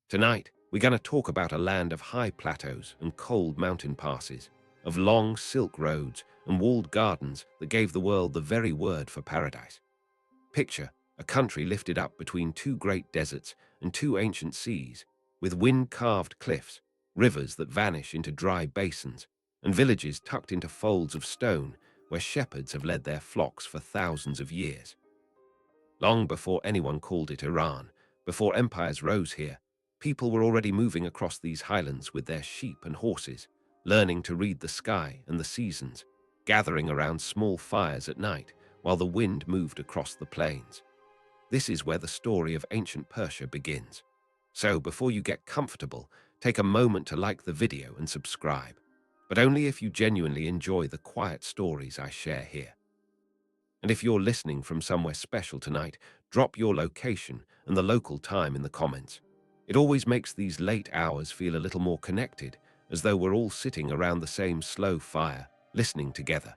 Tonight, we're going to talk about a land of high plateaus and cold mountain passes, of long silk roads and walled gardens that gave the world the very word for paradise. Picture a country lifted up between two great deserts and two ancient seas, with wind-carved cliffs, rivers that vanish into dry basins, and villages tucked into folds of stone where shepherds have led their flocks for thousands of years. Long before anyone called it Iran, before empires rose here, people were already moving across these highlands with their sheep and horses, learning to read the sky and the seasons, gathering around small fires at night while the wind moved across the plains. This is where the story of ancient Persia begins. So before you get comfortable, take a moment to like the video and subscribe, but only if you genuinely enjoy the quiet stories I share here. And if you're listening from somewhere special tonight, drop your location and the local time in the comments. It always makes these late hours feel a little more connected, as though we're all sitting around the same slow fire, listening together.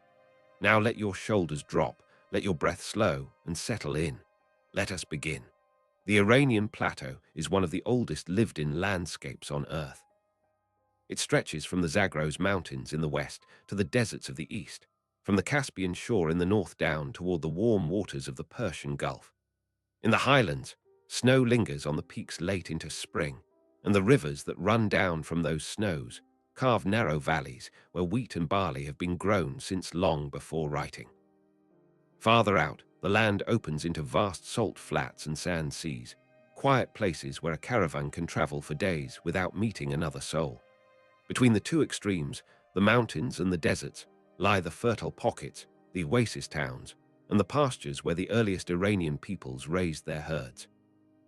Now let your shoulders drop, let your breath slow and settle in. Let us begin. The Iranian Plateau is one of the oldest lived-in landscapes on Earth. It stretches from the Zagros Mountains in the west to the deserts of the east, from the Caspian shore in the north down toward the warm waters of the Persian Gulf. In the highlands, snow lingers on the peaks late into spring, and the rivers that run down from those snows carve narrow valleys where wheat and barley have been grown since long before writing. Farther out, the land opens into vast salt flats and sand seas, quiet places where a caravan can travel for days without meeting another soul. Between the two extremes, the mountains and the deserts, lie the fertile pockets, the oasis towns, and the pastures where the earliest Iranian peoples raised their herds.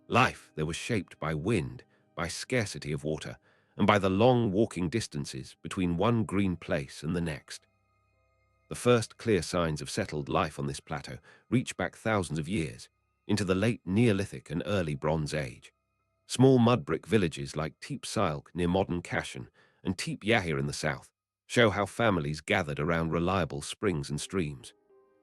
Life there was shaped by wind, by scarcity of water, and by the long walking distances between one green place and the next. The first clear signs of settled life on this plateau reach back thousands of years, into the late Neolithic and early Bronze Age. Small mud brick villages like Teep Silk near modern Kashan and Teep Yahya in the south show how families gathered around reliable springs and streams.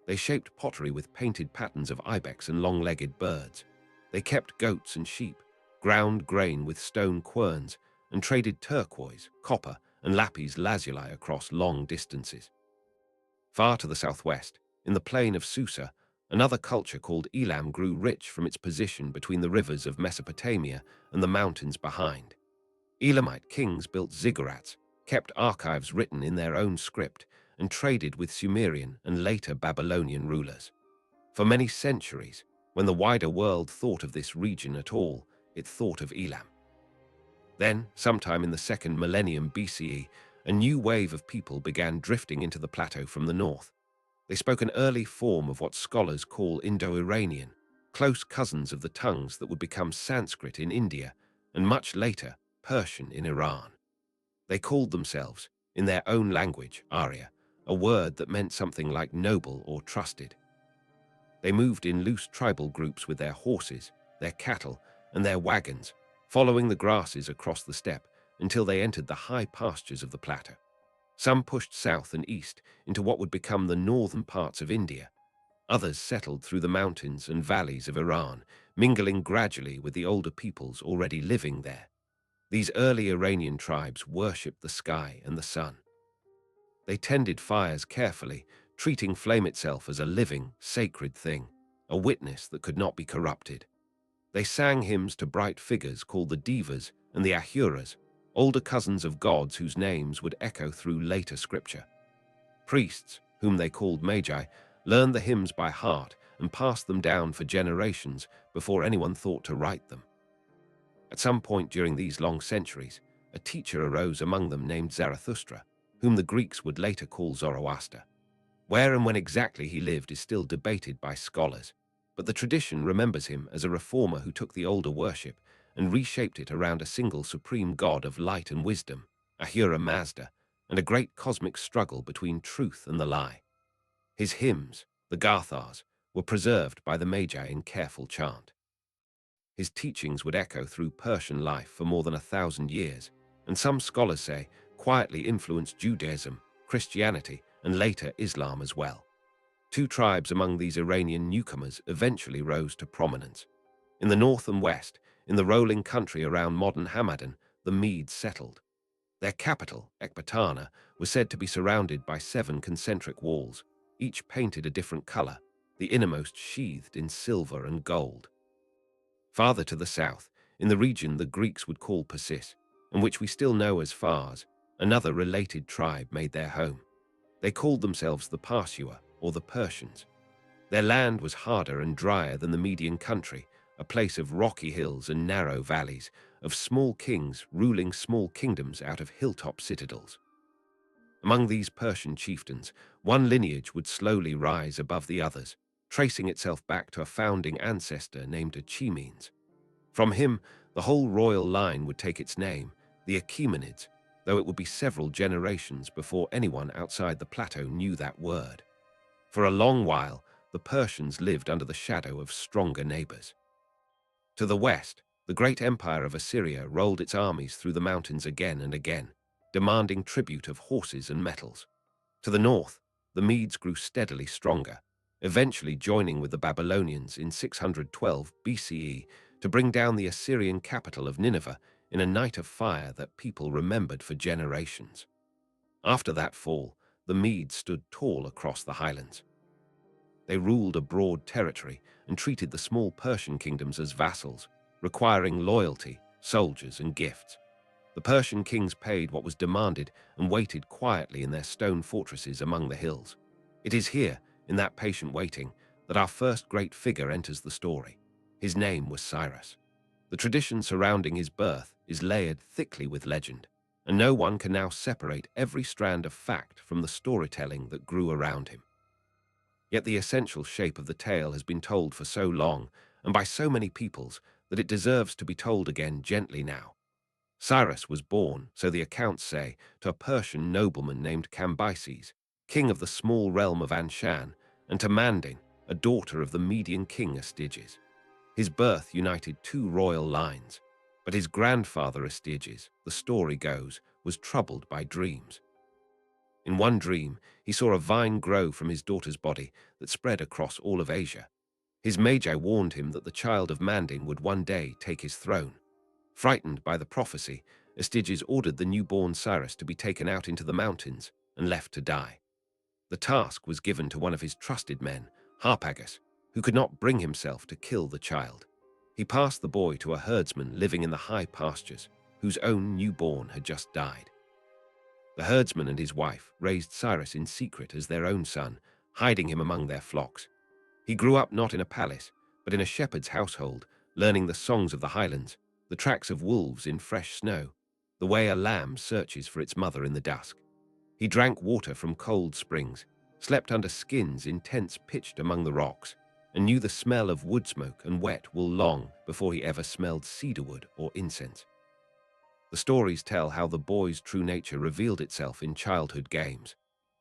They shaped pottery with painted patterns of ibex and long-legged birds. They kept goats and sheep, ground grain with stone querns, and traded turquoise, copper, and lapis lazuli across long distances. Far to the southwest, in the plain of Susa, another culture called Elam grew rich from its position between the rivers of Mesopotamia and the mountains behind. Elamite kings built ziggurats, kept archives written in their own script, and traded with Sumerian and later Babylonian rulers. For many centuries, when the wider world thought of this region at all, it thought of Elam. Then, sometime in the second millennium BCE, a new wave of people began drifting into the plateau from the north. They spoke an early form of what scholars call Indo-Iranian, close cousins of the tongues that would become Sanskrit in India, and much later, Persian in Iran. They called themselves, in their own language, Arya, a word that meant something like noble or trusted. They moved in loose tribal groups with their horses, their cattle, and their wagons, following the grasses across the steppe until they entered the high pastures of the plateau. Some pushed south and east into what would become the northern parts of India. Others settled through the mountains and valleys of Iran, mingling gradually with the older peoples already living there. These early Iranian tribes worshipped the sky and the sun. They tended fires carefully, treating flame itself as a living, sacred thing, a witness that could not be corrupted. They sang hymns to bright figures called the Devas and the Ahuras, older cousins of gods whose names would echo through later scripture. Priests, whom they called magi, learned the hymns by heart and passed them down for generations before anyone thought to write them. At some point during these long centuries, a teacher arose among them named Zarathustra, whom the Greeks would later call Zoroaster. Where and when exactly he lived is still debated by scholars, but the tradition remembers him as a reformer who took the older worship and reshaped it around a single supreme god of light and wisdom, Ahura Mazda, and a great cosmic struggle between truth and the lie. His hymns, the Gathas, were preserved by the Magi in careful chant. His teachings would echo through Persian life for more than 1,000 years, and some scholars say quietly influenced Judaism, Christianity, and later Islam as well. Two tribes among these Iranian newcomers eventually rose to prominence. In the north and west, in the rolling country around modern Hamadan, the Medes settled. Their capital, Ecbatana, was said to be surrounded by 7 concentric walls, each painted a different color, the innermost sheathed in silver and gold. Farther to the south, in the region the Greeks would call Persis, and which we still know as Fars, another related tribe made their home. They called themselves the Parsua, or the Persians. Their land was harder and drier than the Median country, a place of rocky hills and narrow valleys, of small kings ruling small kingdoms out of hilltop citadels. Among these Persian chieftains, one lineage would slowly rise above the others, tracing itself back to a founding ancestor named Achaemenes. From him, the whole royal line would take its name, the Achaemenids, though it would be several generations before anyone outside the plateau knew that word. For a long while, the Persians lived under the shadow of stronger neighbors. To the west, the great empire of Assyria rolled its armies through the mountains again and again, demanding tribute of horses and metals. To the north, the Medes grew steadily stronger, eventually joining with the Babylonians in 612 BCE to bring down the Assyrian capital of Nineveh in a night of fire that people remembered for generations. After that fall, the Medes stood tall across the highlands. They ruled a broad territory and treated the small Persian kingdoms as vassals, requiring loyalty, soldiers, and gifts. The Persian kings paid what was demanded and waited quietly in their stone fortresses among the hills. It is here, in that patient waiting, that our first great figure enters the story. His name was Cyrus. The tradition surrounding his birth is layered thickly with legend, and no one can now separate every strand of fact from the storytelling that grew around him. Yet the essential shape of the tale has been told for so long, and by so many peoples, that it deserves to be told again gently now. Cyrus was born, so the accounts say, to a Persian nobleman named Cambyses, king of the small realm of Anshan, and to Mandane, a daughter of the Median king Astyages. His birth united 2 royal lines, but his grandfather Astyages, the story goes, was troubled by dreams. In one dream, he saw a vine grow from his daughter's body that spread across all of Asia. His magi warned him that the child of Mandane would one day take his throne. Frightened by the prophecy, Astyages ordered the newborn Cyrus to be taken out into the mountains and left to die. The task was given to one of his trusted men, Harpagus, who could not bring himself to kill the child. He passed the boy to a herdsman living in the high pastures, whose own newborn had just died. The herdsman and his wife raised Cyrus in secret as their own son, hiding him among their flocks. He grew up not in a palace, but in a shepherd's household, learning the songs of the highlands, the tracks of wolves in fresh snow, the way a lamb searches for its mother in the dusk. He drank water from cold springs, slept under skins in tents pitched among the rocks, and knew the smell of wood smoke and wet wool long before he ever smelled cedarwood or incense. The stories tell how the boy's true nature revealed itself in childhood games.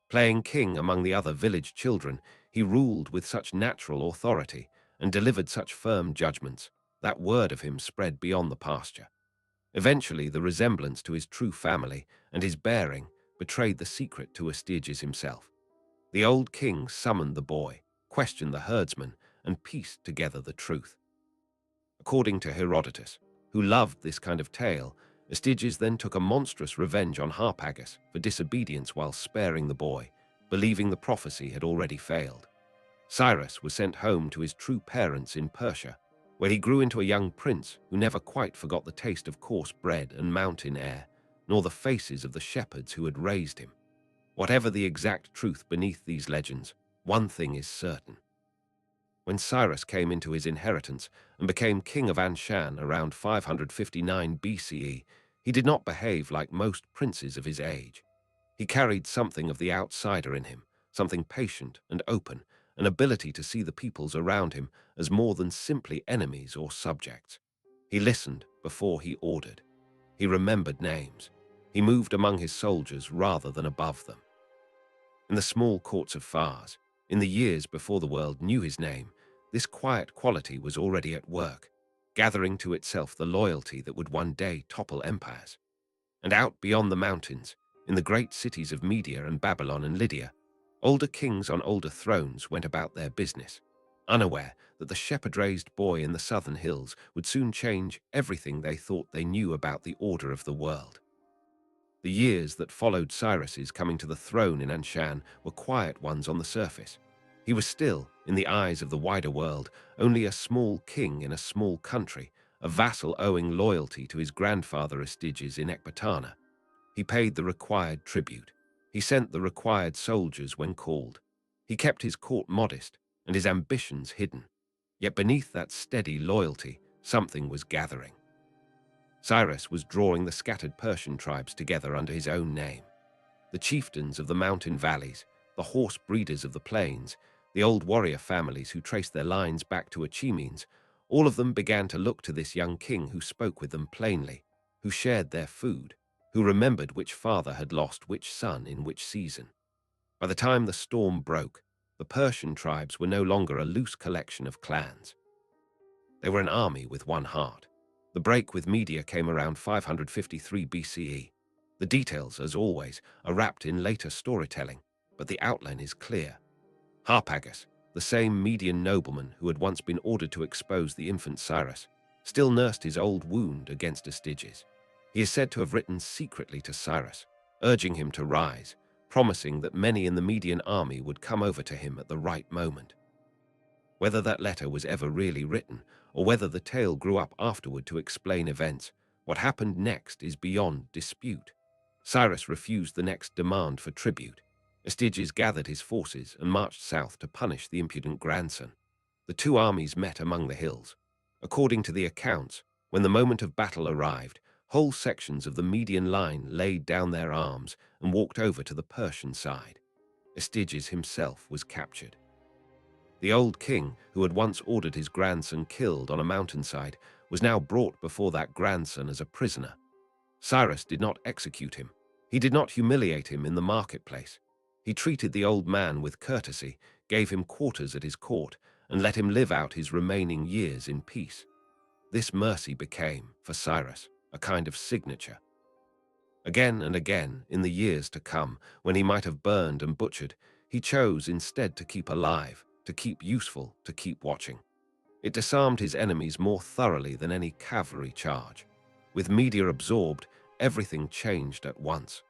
Playing king among the other village children, he ruled with such natural authority and delivered such firm judgments that word of him spread beyond the pasture. Eventually, the resemblance to his true family and his bearing betrayed the secret to Astyages himself. The old king summoned the boy, questioned the herdsman, and pieced together the truth. According to Herodotus, who loved this kind of tale, Astyages then took a monstrous revenge on Harpagus for disobedience while sparing the boy, believing the prophecy had already failed. Cyrus was sent home to his true parents in Persia, where he grew into a young prince who never quite forgot the taste of coarse bread and mountain air, nor the faces of the shepherds who had raised him. Whatever the exact truth beneath these legends, one thing is certain. When Cyrus came into his inheritance and became king of Anshan around 559 BCE, he did not behave like most princes of his age. He carried something of the outsider in him, something patient and open, an ability to see the peoples around him as more than simply enemies or subjects. He listened before he ordered. He remembered names. He moved among his soldiers rather than above them. In the small courts of Fars, in the years before the world knew his name, this quiet quality was already at work, gathering to itself the loyalty that would one day topple empires. And out beyond the mountains, in the great cities of Media and Babylon and Lydia, older kings on older thrones went about their business. unaware that the shepherd-raised boy in the southern hills would soon change everything they thought they knew about the order of the world. The years that followed Cyrus's coming to the throne in Anshan were quiet ones on the surface. He was still, in the eyes of the wider world, only a small king in a small country, a vassal owing loyalty to his grandfather Astiges in Ecbatana. He paid the required tribute. He sent the required soldiers when called. He kept his court modest and his ambitions hidden. Yet beneath that steady loyalty, something was gathering. Cyrus was drawing the scattered Persian tribes together under his own name. The chieftains of the mountain valleys, the horse breeders of the plains, the old warrior families who traced their lines back to Achaemens, all of them began to look to this young king who spoke with them plainly, who shared their food, who remembered which father had lost which son in which season. By the time the storm broke, the Persian tribes were no longer a loose collection of clans. They were an army with one heart. The break with Media came around 553 BCE. The details, as always, are wrapped in later storytelling, but the outline is clear. Harpagus, the same Median nobleman who had once been ordered to expose the infant Cyrus, still nursed his old wound against Astiges. He is said to have written secretly to Cyrus, urging him to rise, promising that many in the Median army would come over to him at the right moment. Whether that letter was ever really written, or whether the tale grew up afterward to explain events, what happened next is beyond dispute. Cyrus refused the next demand for tribute. Astiges gathered his forces and marched south to punish the impudent grandson. The two armies met among the hills. According to the accounts, when the moment of battle arrived, whole sections of the Median line laid down their arms and walked over to the Persian side. Astiges himself was captured. The old king, who had once ordered his grandson killed on a mountainside, was now brought before that grandson as a prisoner. Cyrus did not execute him. He did not humiliate him in the marketplace. He treated the old man with courtesy, gave him quarters at his court, and let him live out his remaining years in peace. This mercy became, for Cyrus, a kind of signature. Again and again, in the years to come, when he might have burned and butchered, he chose instead to keep alive, to keep useful, to keep watching. It disarmed his enemies more thoroughly than any cavalry charge. With Media absorbed, everything changed at once.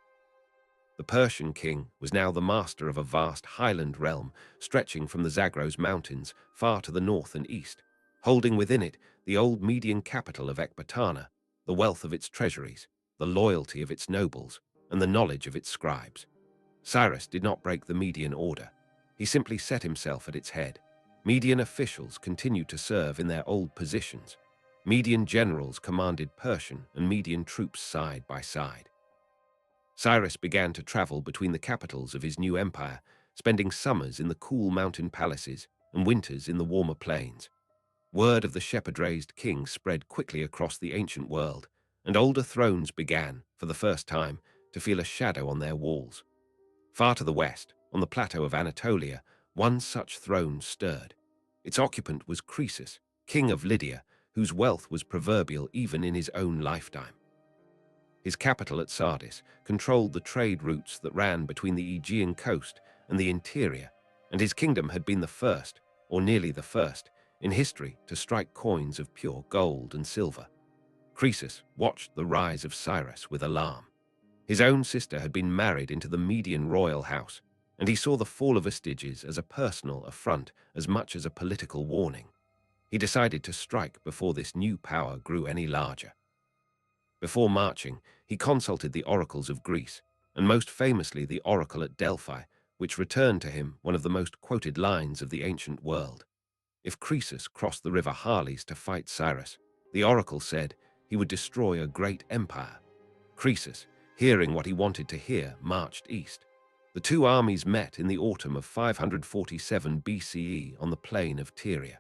The Persian king was now the master of a vast highland realm stretching from the Zagros mountains far to the north and east, holding within it the old Median capital of Ecbatana, the wealth of its treasuries, the loyalty of its nobles, and the knowledge of its scribes. Cyrus did not break the Median order. He simply set himself at its head. Median officials continued to serve in their old positions. Median generals commanded Persian and Median troops side by side. Cyrus began to travel between the capitals of his new empire, spending summers in the cool mountain palaces and winters in the warmer plains. Word of the shepherd-raised king spread quickly across the ancient world, and older thrones began, for the first time, to feel a shadow on their walls. Far to the west, on the plateau of Anatolia, one such throne stirred. Its occupant was Croesus, king of Lydia, whose wealth was proverbial even in his own lifetime. His capital at Sardis controlled the trade routes that ran between the Aegean coast and the interior, and his kingdom had been the first, or nearly the first, in history to strike coins of pure gold and silver. Croesus watched the rise of Cyrus with alarm. His own sister had been married into the Median royal house, and he saw the fall of Astiges as a personal affront as much as a political warning. He decided to strike before this new power grew any larger. Before marching, he consulted the oracles of Greece, and most famously the oracle at Delphi, which returned to him one of the most quoted lines of the ancient world. If Croesus crossed the river Halys to fight Cyrus, the oracle said he would destroy a great empire. Croesus, hearing what he wanted to hear, marched east. The two armies met in the autumn of 547 BCE on the plain of Tyria.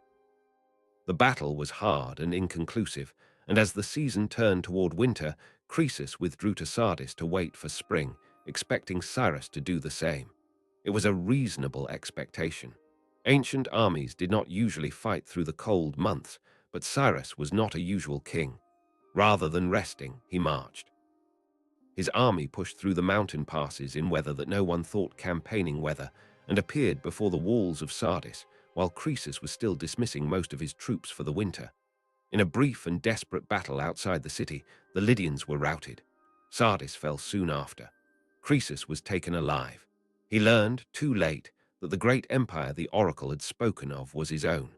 The battle was hard and inconclusive, and as the season turned toward winter, Croesus withdrew to Sardis to wait for spring, expecting Cyrus to do the same. It was a reasonable expectation. Ancient armies did not usually fight through the cold months, but Cyrus was not a usual king. Rather than resting, he marched. His army pushed through the mountain passes in weather that no one thought campaigning weather, and appeared before the walls of Sardis, while Croesus was still dismissing most of his troops for the winter. In a brief and desperate battle outside the city, the Lydians were routed. Sardis fell soon after. Croesus was taken alive. He learned, too late, that the great empire the oracle had spoken of was his own.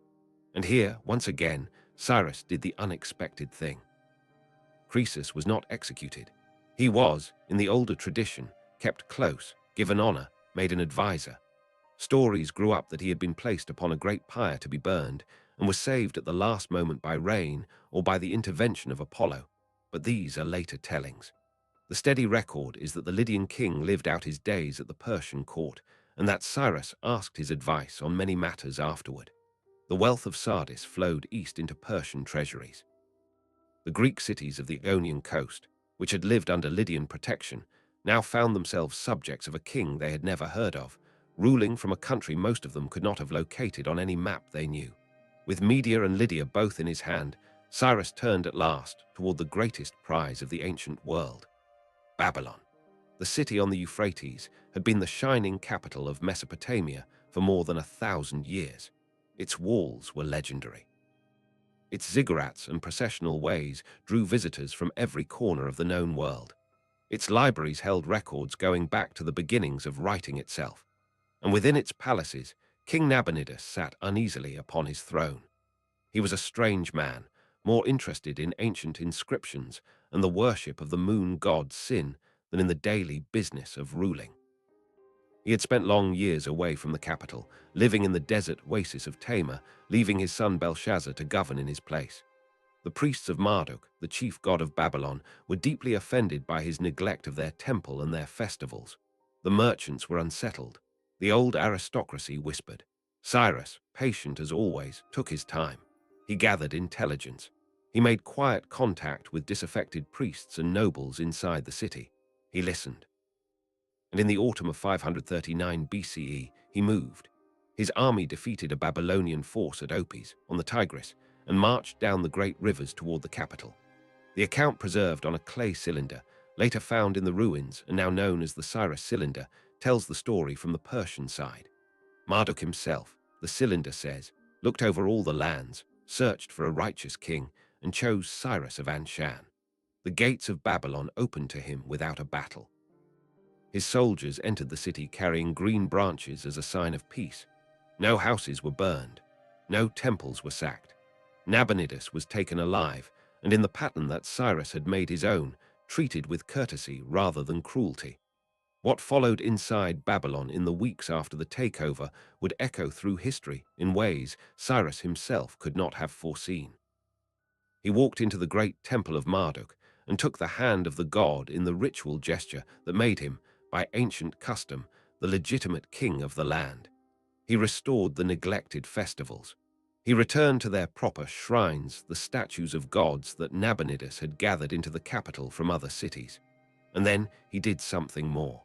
And here, once again, Cyrus did the unexpected thing. Croesus was not executed. He was, in the older tradition, kept close, given honor, made an advisor. Stories grew up that he had been placed upon a great pyre to be burned and was saved at the last moment by rain or by the intervention of Apollo, but these are later tellings. The steady record is that the Lydian king lived out his days at the Persian court, and that Cyrus asked his advice on many matters afterward. The wealth of Sardis flowed east into Persian treasuries. The Greek cities of the Ionian coast, which had lived under Lydian protection, now found themselves subjects of a king they had never heard of, ruling from a country most of them could not have located on any map they knew. With Media and Lydia both in his hand, Cyrus turned at last toward the greatest prize of the ancient world, Babylon. The city on the Euphrates had been the shining capital of Mesopotamia for more than 1,000 years. Its walls were legendary. Its ziggurats and processional ways drew visitors from every corner of the known world. Its libraries held records going back to the beginnings of writing itself. And within its palaces, King Nabonidus sat uneasily upon his throne. He was a strange man, more interested in ancient inscriptions and the worship of the moon god Sin than in the daily business of ruling. He had spent long years away from the capital, living in the desert oasis of Tamar, leaving his son Belshazzar to govern in his place. The priests of Marduk, the chief god of Babylon, were deeply offended by his neglect of their temple and their festivals. The merchants were unsettled. The old aristocracy whispered. Cyrus, patient as always, took his time. He gathered intelligence. He made quiet contact with disaffected priests and nobles inside the city. He listened. And in the autumn of 539 BCE, he moved. His army defeated a Babylonian force at Opis, on the Tigris, and marched down the great rivers toward the capital. The account preserved on a clay cylinder, later found in the ruins and now known as the Cyrus cylinder, tells the story from the Persian side. Marduk himself, the cylinder says, looked over all the lands, searched for a righteous king, and chose Cyrus of Anshan. The gates of Babylon opened to him without a battle. His soldiers entered the city carrying green branches as a sign of peace. No houses were burned. No temples were sacked. Nabonidus was taken alive, and in the pattern that Cyrus had made his own, treated with courtesy rather than cruelty. What followed inside Babylon in the weeks after the takeover would echo through history in ways Cyrus himself could not have foreseen. He walked into the great temple of Marduk and took the hand of the god in the ritual gesture that made him, by ancient custom, the legitimate king of the land. He restored the neglected festivals. He returned to their proper shrines the statues of gods that Nabonidus had gathered into the capital from other cities. And then he did something more.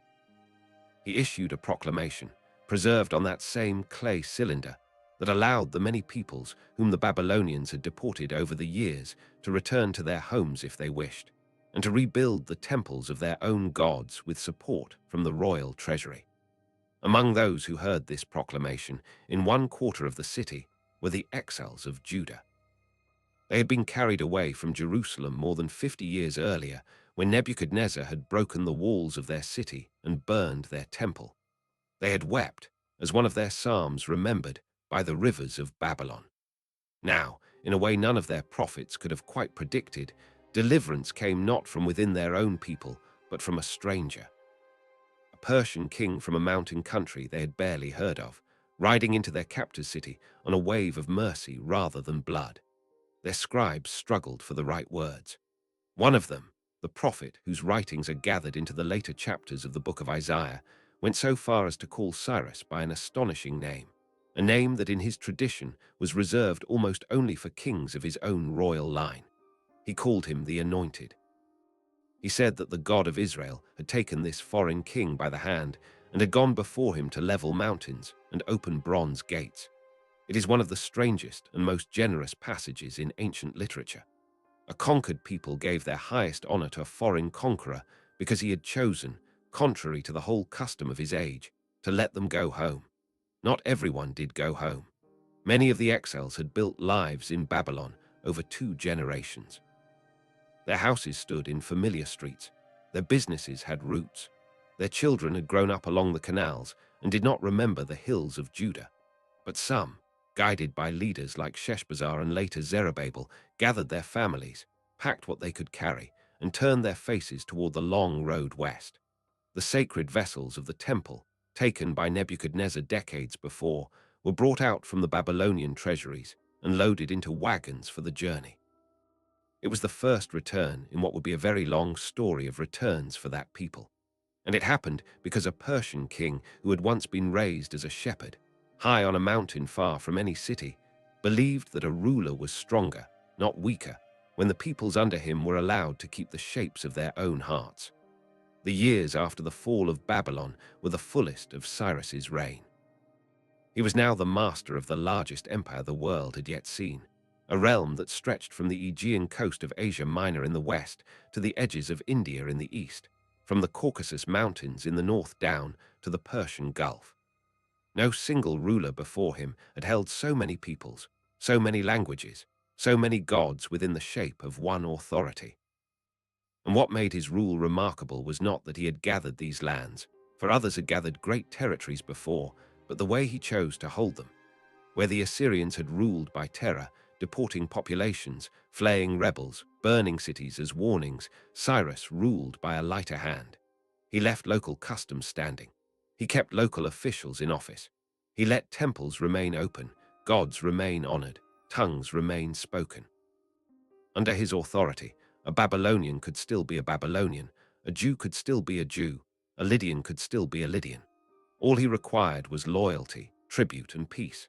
He issued a proclamation, preserved on that same clay cylinder, that allowed the many peoples whom the Babylonians had deported over the years to return to their homes if they wished, and to rebuild the temples of their own gods with support from the royal treasury. Among those who heard this proclamation, in one quarter of the city, were the exiles of Judah. They had been carried away from Jerusalem more than 50 years earlier, when Nebuchadnezzar had broken the walls of their city and burned their temple. They had wept, as one of their psalms remembered, by the rivers of Babylon. Now, in a way none of their prophets could have quite predicted, deliverance came not from within their own people, but from a stranger. A Persian king from a mountain country they had barely heard of, riding into their captor's city on a wave of mercy rather than blood. Their scribes struggled for the right words. One of them, the prophet whose writings are gathered into the later chapters of the book of Isaiah, went so far as to call Cyrus by an astonishing name, a name that in his tradition was reserved almost only for kings of his own royal line. He called him the Anointed. He said that the God of Israel had taken this foreign king by the hand and had gone before him to level mountains and open bronze gates. It is one of the strangest and most generous passages in ancient literature. A conquered people gave their highest honor to a foreign conqueror because he had chosen, contrary to the whole custom of his age, to let them go home. Not everyone did go home. Many of the exiles had built lives in Babylon over 2 generations. Their houses stood in familiar streets. Their businesses had roots. Their children had grown up along the canals and did not remember the hills of Judah. But some, guided by leaders like Sheshbazzar and later Zerubbabel, gathered their families, packed what they could carry, and turned their faces toward the long road west. The sacred vessels of the temple, taken by Nebuchadnezzar decades before, were brought out from the Babylonian treasuries and loaded into wagons for the journey. It was the first return in what would be a very long story of returns for that people. And it happened because a Persian king who had once been raised as a shepherd, high on a mountain far from any city, believed that a ruler was stronger, not weaker, when the peoples under him were allowed to keep the shapes of their own hearts. The years after the fall of Babylon were the fullest of Cyrus's reign. He was now the master of the largest empire the world had yet seen, a realm that stretched from the Aegean coast of Asia Minor in the west to the edges of India in the east, from the Caucasus Mountains in the north down to the Persian Gulf. No single ruler before him had held so many peoples, so many languages, so many gods within the shape of one authority. And what made his rule remarkable was not that he had gathered these lands, for others had gathered great territories before, but the way he chose to hold them. Where the Assyrians had ruled by terror, deporting populations, flaying rebels, burning cities as warnings, Cyrus ruled by a lighter hand. He left local customs standing. He kept local officials in office. He let temples remain open, gods remain honored, tongues remain spoken. Under his authority, a Babylonian could still be a Babylonian, a Jew could still be a Jew, a Lydian could still be a Lydian. All he required was loyalty, tribute, and peace.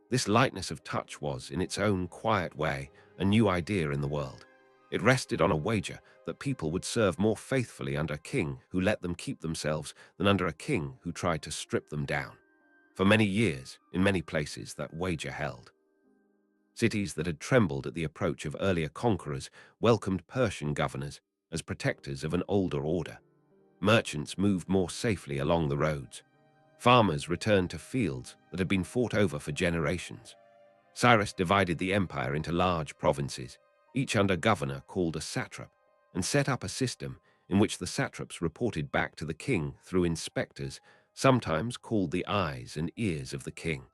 This lightness of touch was, in its own quiet way, a new idea in the world. It rested on a wager that people would serve more faithfully under a king who let them keep themselves than under a king who tried to strip them down. For many years, in many places, that wager held. Cities that had trembled at the approach of earlier conquerors welcomed Persian governors as protectors of an older order. Merchants moved more safely along the roads. Farmers returned to fields that had been fought over for generations. Cyrus divided the empire into large provinces, each under governor called a satrap, and set up a system in which the satraps reported back to the king through inspectors, sometimes called the eyes and ears of the king.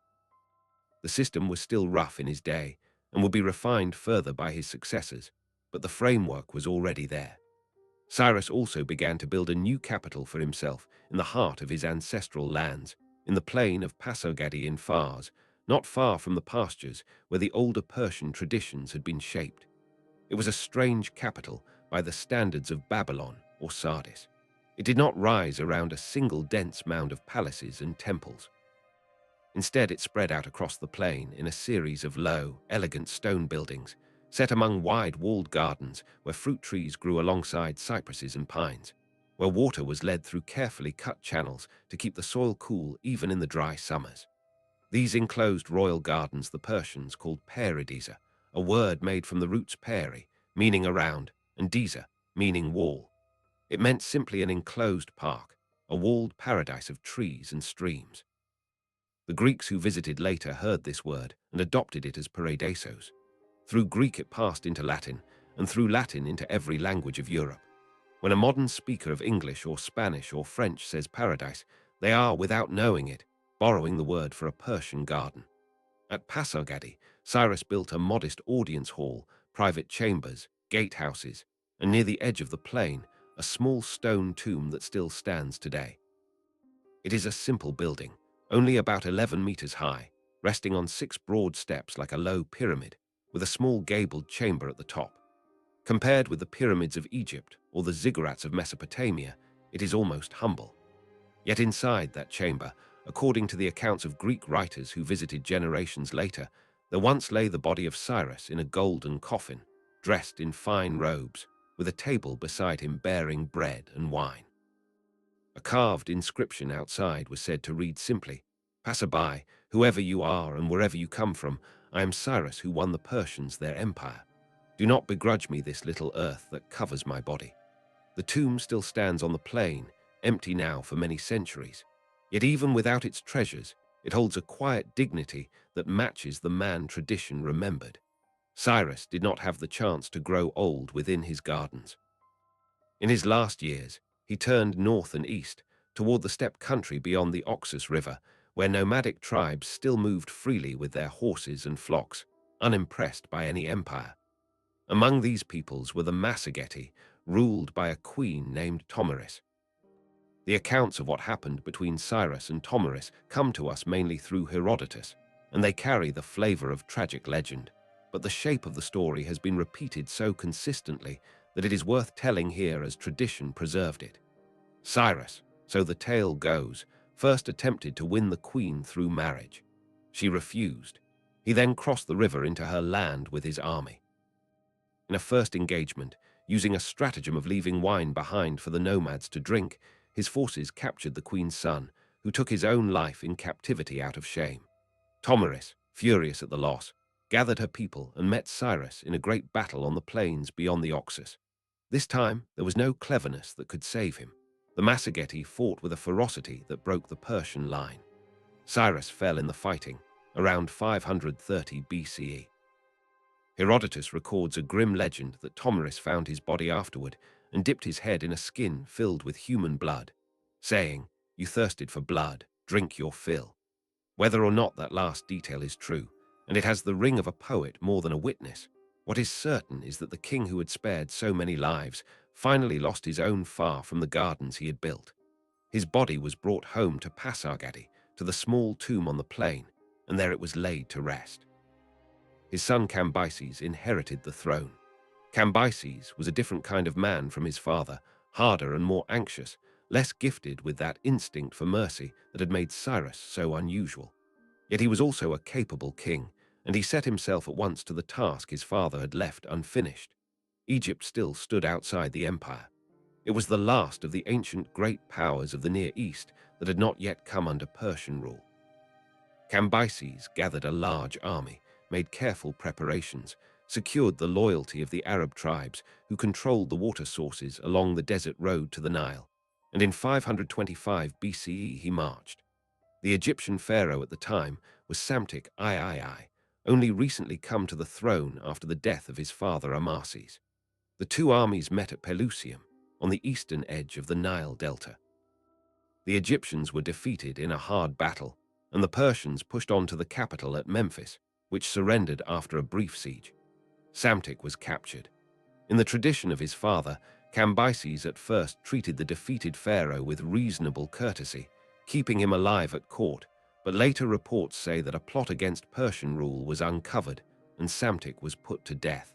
The system was still rough in his day and would be refined further by his successors, but the framework was already there. Cyrus also began to build a new capital for himself in the heart of his ancestral lands, in the plain of Pasargadae in Fars, not far from the pastures where the older Persian traditions had been shaped. It was a strange capital by the standards of Babylon or Sardis. It did not rise around a single dense mound of palaces and temples. Instead, it spread out across the plain in a series of low, elegant stone buildings, set among wide-walled gardens where fruit trees grew alongside cypresses and pines, where water was led through carefully cut channels to keep the soil cool even in the dry summers. These enclosed royal gardens the Persians called paradisa, a word made from the roots peri, meaning around, and disa, meaning wall. It meant simply an enclosed park, a walled paradise of trees and streams. The Greeks who visited later heard this word and adopted it as paradisos. Through Greek it passed into Latin, and through Latin into every language of Europe. When a modern speaker of English or Spanish or French says paradise, they are, without knowing it, borrowing the word for a Persian garden. At Pasargadae, Cyrus built a modest audience hall, private chambers, gatehouses, and near the edge of the plain, a small stone tomb that still stands today. It is a simple building, only about 11 meters high, resting on 6 broad steps like a low pyramid, with a small gabled chamber at the top. Compared with the pyramids of Egypt or the ziggurats of Mesopotamia, it is almost humble. Yet inside that chamber, according to the accounts of Greek writers who visited generations later, there once lay the body of Cyrus in a golden coffin, dressed in fine robes, with a table beside him bearing bread and wine. A carved inscription outside was said to read simply, "Passerby, whoever you are and wherever you come from, I am Cyrus who won the Persians their empire. Do not begrudge me this little earth that covers my body." The tomb still stands on the plain, empty now for many centuries. Yet even without its treasures, It holds a quiet dignity that matches the man tradition remembered. Cyrus did not have the chance to grow old within his gardens. In his last years, he turned north and east, toward the steppe country beyond the Oxus River, where nomadic tribes still moved freely with their horses and flocks, unimpressed by any empire. Among these peoples were the Massageti, ruled by a queen named Tomiris. The accounts of what happened between Cyrus and Tomiris come to us mainly through Herodotus, and they carry the flavor of tragic legend. But the shape of the story has been repeated so consistently that it is worth telling here as tradition preserved it. Cyrus, so the tale goes, first attempted to win the queen through marriage. She refused. He then crossed the river into her land with his army. In a first engagement, using a stratagem of leaving wine behind for the nomads to drink, his forces captured the queen's son, who took his own life in captivity out of shame. Tomiris, furious at the loss, gathered her people and met Cyrus in a great battle on the plains beyond the Oxus. This time, there was no cleverness that could save him. The Massageti fought with a ferocity that broke the Persian line. Cyrus fell in the fighting, around 530 BCE. Herodotus records a grim legend that Tomiris found his body afterward and dipped his head in a skin filled with human blood, saying, "You thirsted for blood, drink your fill." Whether or not that last detail is true, and it has the ring of a poet more than a witness, what is certain is that the king who had spared so many lives finally lost his own far from the gardens he had built. His body was brought home to Pasargadae, to the small tomb on the plain, and there it was laid to rest. His son Cambyses inherited the throne. Cambyses was a different kind of man from his father, harder and more anxious, less gifted with that instinct for mercy that had made Cyrus so unusual. Yet he was also a capable king, and he set himself at once to the task his father had left unfinished. Egypt still stood outside the empire. It was the last of the ancient great powers of the Near East that had not yet come under Persian rule. Cambyses gathered a large army, made careful preparations, secured the loyalty of the Arab tribes who controlled the water sources along the desert road to the Nile, and in 525 BCE he marched. The Egyptian pharaoh at the time was Psamtik III, only recently come to the throne after the death of his father Amasis. The two armies met at Pelusium, on the eastern edge of the Nile Delta. The Egyptians were defeated in a hard battle, and the Persians pushed on to the capital at Memphis, which surrendered after a brief siege. Psamtik was captured. In the tradition of his father, Cambyses at first treated the defeated pharaoh with reasonable courtesy, keeping him alive at court, but later reports say that a plot against Persian rule was uncovered and Psamtik was put to death.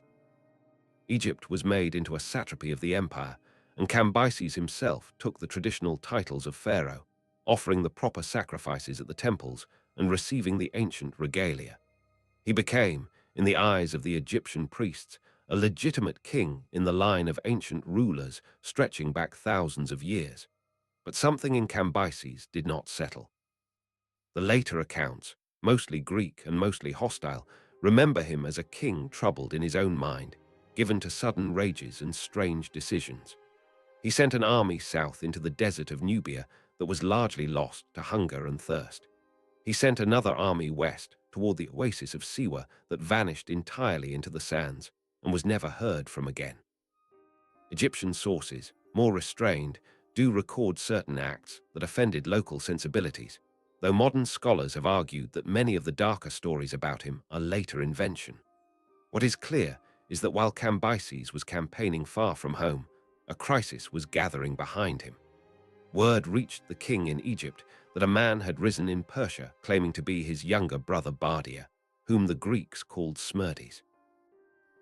Egypt was made into a satrapy of the empire, and Cambyses himself took the traditional titles of pharaoh, offering the proper sacrifices at the temples and receiving the ancient regalia. He became, in the eyes of the Egyptian priests, a legitimate king in the line of ancient rulers stretching back thousands of years. But something in Cambyses did not settle. The later accounts, mostly Greek and mostly hostile, remember him as a king troubled in his own mind, given to sudden rages and strange decisions. He sent an army south into the desert of Nubia that was largely lost to hunger and thirst. He sent another army west toward the oasis of Siwa that vanished entirely into the sands and was never heard from again. Egyptian sources, more restrained, do record certain acts that offended local sensibilities, though modern scholars have argued that many of the darker stories about him are later invention. What is clear is that while Cambyses was campaigning far from home, a crisis was gathering behind him. Word reached the king in Egypt that a man had risen in Persia claiming to be his younger brother Bardia, whom the Greeks called Smerdis.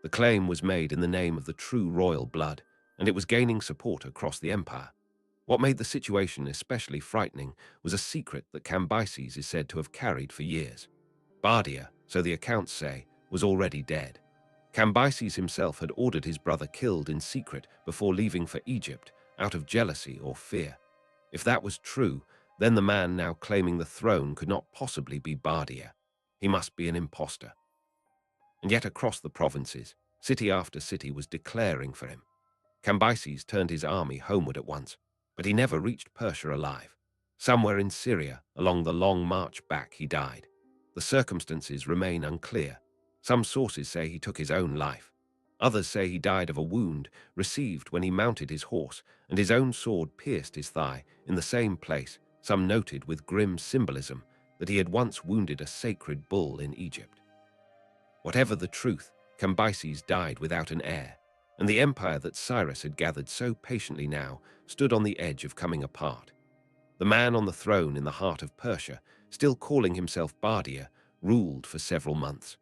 The claim was made in the name of the true royal blood, and it was gaining support across the empire. What made the situation especially frightening was a secret that Cambyses is said to have carried for years. Bardia, so the accounts say, was already dead. Cambyses himself had ordered his brother killed in secret before leaving for Egypt, out of jealousy or fear. If that was true, then the man now claiming the throne could not possibly be Bardia. He must be an impostor. And yet across the provinces, city after city was declaring for him. Cambyses turned his army homeward at once, but he never reached Persia alive. Somewhere in Syria, along the long march back, he died. The circumstances remain unclear. Some sources say he took his own life. Others say he died of a wound received when he mounted his horse, and his own sword pierced his thigh in the same place. Some noted with grim symbolism that he had once wounded a sacred bull in Egypt. Whatever the truth, Cambyses died without an heir, and the empire that Cyrus had gathered so patiently now stood on the edge of coming apart. The man on the throne in the heart of Persia, still calling himself Bardia, ruled for several months.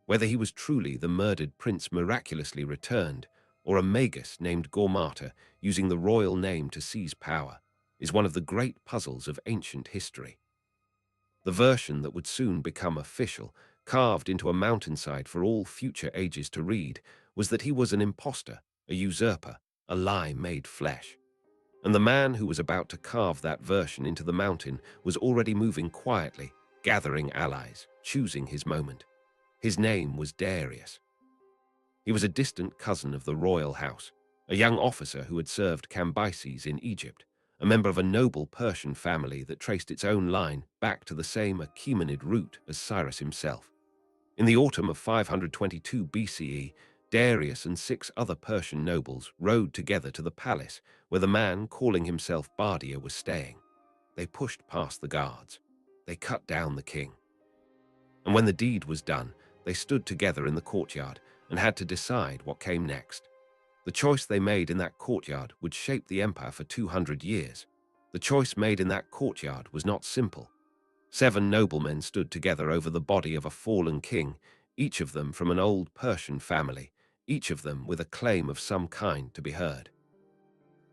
Whether he was truly the murdered prince miraculously returned, or a magus named Gormata using the royal name to seize power, is one of the great puzzles of ancient history. The version that would soon become official, carved into a mountainside for all future ages to read, was that he was an impostor, a usurper, a lie made flesh. And the man who was about to carve that version into the mountain was already moving quietly, gathering allies, choosing his moment. His name was Darius. He was a distant cousin of the royal house, a young officer who had served Cambyses in Egypt, a member of a noble Persian family that traced its own line back to the same Achaemenid root as Cyrus himself. In the autumn of 522 BCE, Darius and 6 other Persian nobles rode together to the palace where the man calling himself Bardia was staying. They pushed past the guards. They cut down the king. And when the deed was done, they stood together in the courtyard and had to decide what came next. The choice they made in that courtyard would shape the empire for 200 years. The choice made in that courtyard was not simple. 7 noblemen stood together over the body of a fallen king, each of them from an old Persian family, each of them with a claim of some kind to be heard.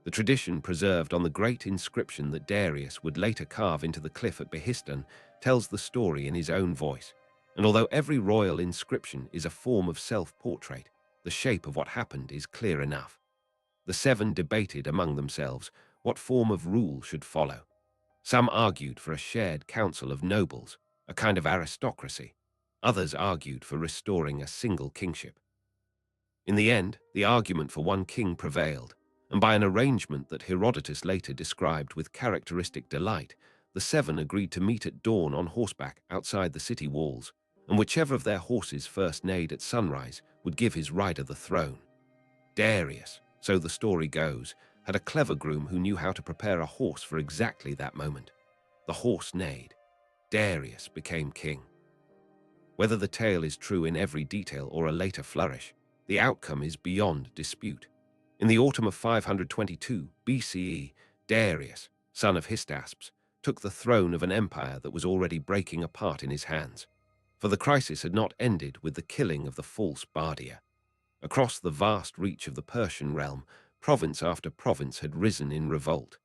The tradition preserved on the great inscription that Darius would later carve into the cliff at Behistun tells the story in his own voice, and although every royal inscription is a form of self-portrait, the shape of what happened is clear enough. The 7 debated among themselves what form of rule should follow. Some argued for a shared council of nobles, a kind of aristocracy. Others argued for restoring a single kingship. In the end, the argument for one king prevailed, and by an arrangement that Herodotus later described with characteristic delight, the 7 agreed to meet at dawn on horseback outside the city walls, and whichever of their horses first neighed at sunrise would give his rider the throne. Darius, so the story goes, had a clever groom who knew how to prepare a horse for exactly that moment. The horse neighed. Darius became king. Whether the tale is true in every detail or a later flourish, the outcome is beyond dispute. In the autumn of 522 BCE, Darius, son of Hystaspes, took the throne of an empire that was already breaking apart in his hands. For the crisis had not ended with the killing of the false Bardia. Across the vast reach of the Persian realm, province after province had risen in revolt.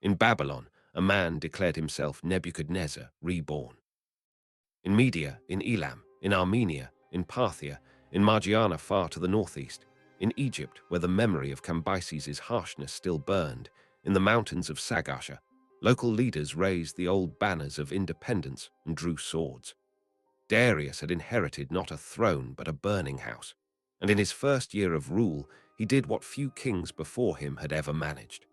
In Babylon, a man declared himself Nebuchadnezzar, reborn. In Media, in Elam, in Armenia, in Parthia, in Margiana far to the northeast, in Egypt, where the memory of Cambyses' harshness still burned, in the mountains of Sagasha, local leaders raised the old banners of independence and drew swords. Darius had inherited not a throne but a burning house, and in his first year of rule, he did what few kings before him had ever managed.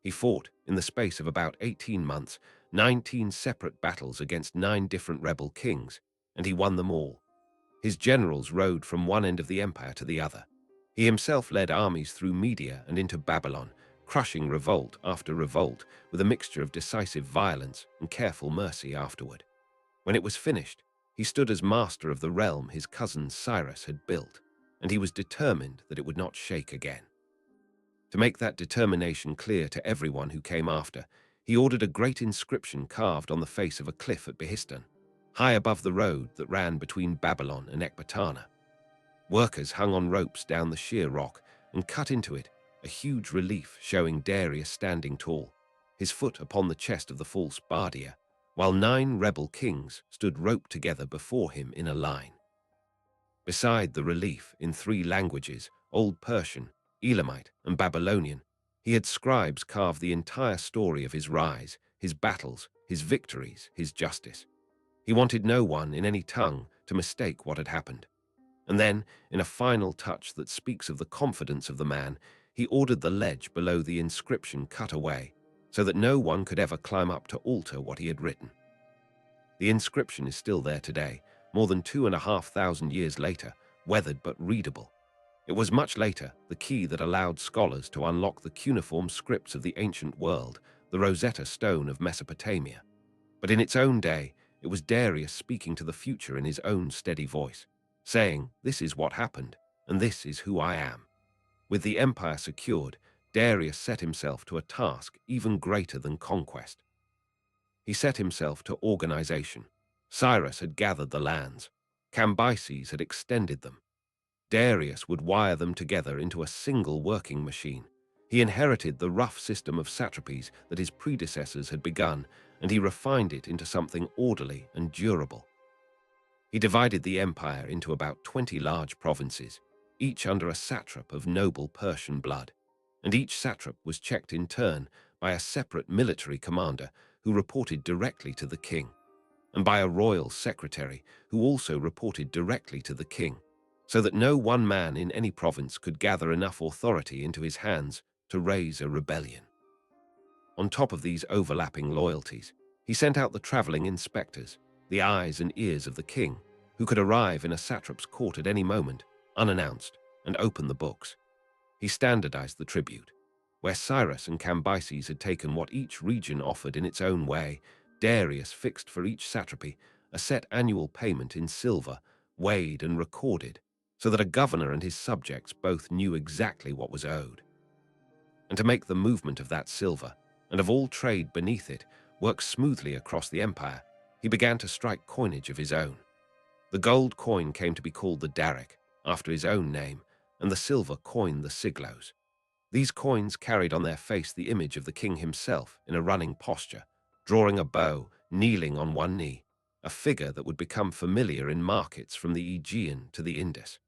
He fought, in the space of about 18 months, 19 separate battles against 9 different rebel kings, and he won them all. His generals rode from one end of the empire to the other. He himself led armies through Media and into Babylon, crushing revolt after revolt with a mixture of decisive violence and careful mercy afterward. When it was finished, he stood as master of the realm his cousin Cyrus had built, and he was determined that it would not shake again. To make that determination clear to everyone who came after, he ordered a great inscription carved on the face of a cliff at Behistun, high above the road that ran between Babylon and Ecbatana. Workers hung on ropes down the sheer rock and cut into it a huge relief showing Darius standing tall, his foot upon the chest of the false Bardia, while 9 rebel kings stood roped together before him in a line. Beside the relief, in 3 languages, Old Persian, Elamite, and Babylonian, he had scribes carve the entire story of his rise, his battles, his victories, his justice. He wanted no one in any tongue to mistake what had happened. And then, in a final touch that speaks of the confidence of the man, he ordered the ledge below the inscription cut away, so that no one could ever climb up to alter what he had written. The inscription is still there today, more than 2,500 years later, weathered but readable. It was much later the key that allowed scholars to unlock the cuneiform scripts of the ancient world, the Rosetta Stone of Mesopotamia. But in its own day, it was Darius speaking to the future in his own steady voice, saying, "This is what happened, and this is who I am." With the empire secured, Darius set himself to a task even greater than conquest. He set himself to organization. Cyrus had gathered the lands. Cambyses had extended them. Darius would wire them together into a single working machine. He inherited the rough system of satrapies that his predecessors had begun, and he refined it into something orderly and durable. He divided the empire into about 20 large provinces, each under a satrap of noble Persian blood, and each satrap was checked in turn by a separate military commander who reported directly to the king, and by a royal secretary who also reported directly to the king, so that no one man in any province could gather enough authority into his hands to raise a rebellion. On top of these overlapping loyalties, he sent out the traveling inspectors, the eyes and ears of the king, who could arrive in a satrap's court at any moment, unannounced, and open the books. He standardized the tribute. Where Cyrus and Cambyses had taken what each region offered in its own way, Darius fixed for each satrapy a set annual payment in silver, weighed and recorded, so that a governor and his subjects both knew exactly what was owed. And to make the movement of that silver, and of all trade beneath it, work smoothly across the empire, he began to strike coinage of his own. The gold coin came to be called the daric, after his own name, and the silver coin the siglos. These coins carried on their face the image of the king himself in a running posture, drawing a bow, kneeling on one knee, a figure that would become familiar in markets from the Aegean to the Indus.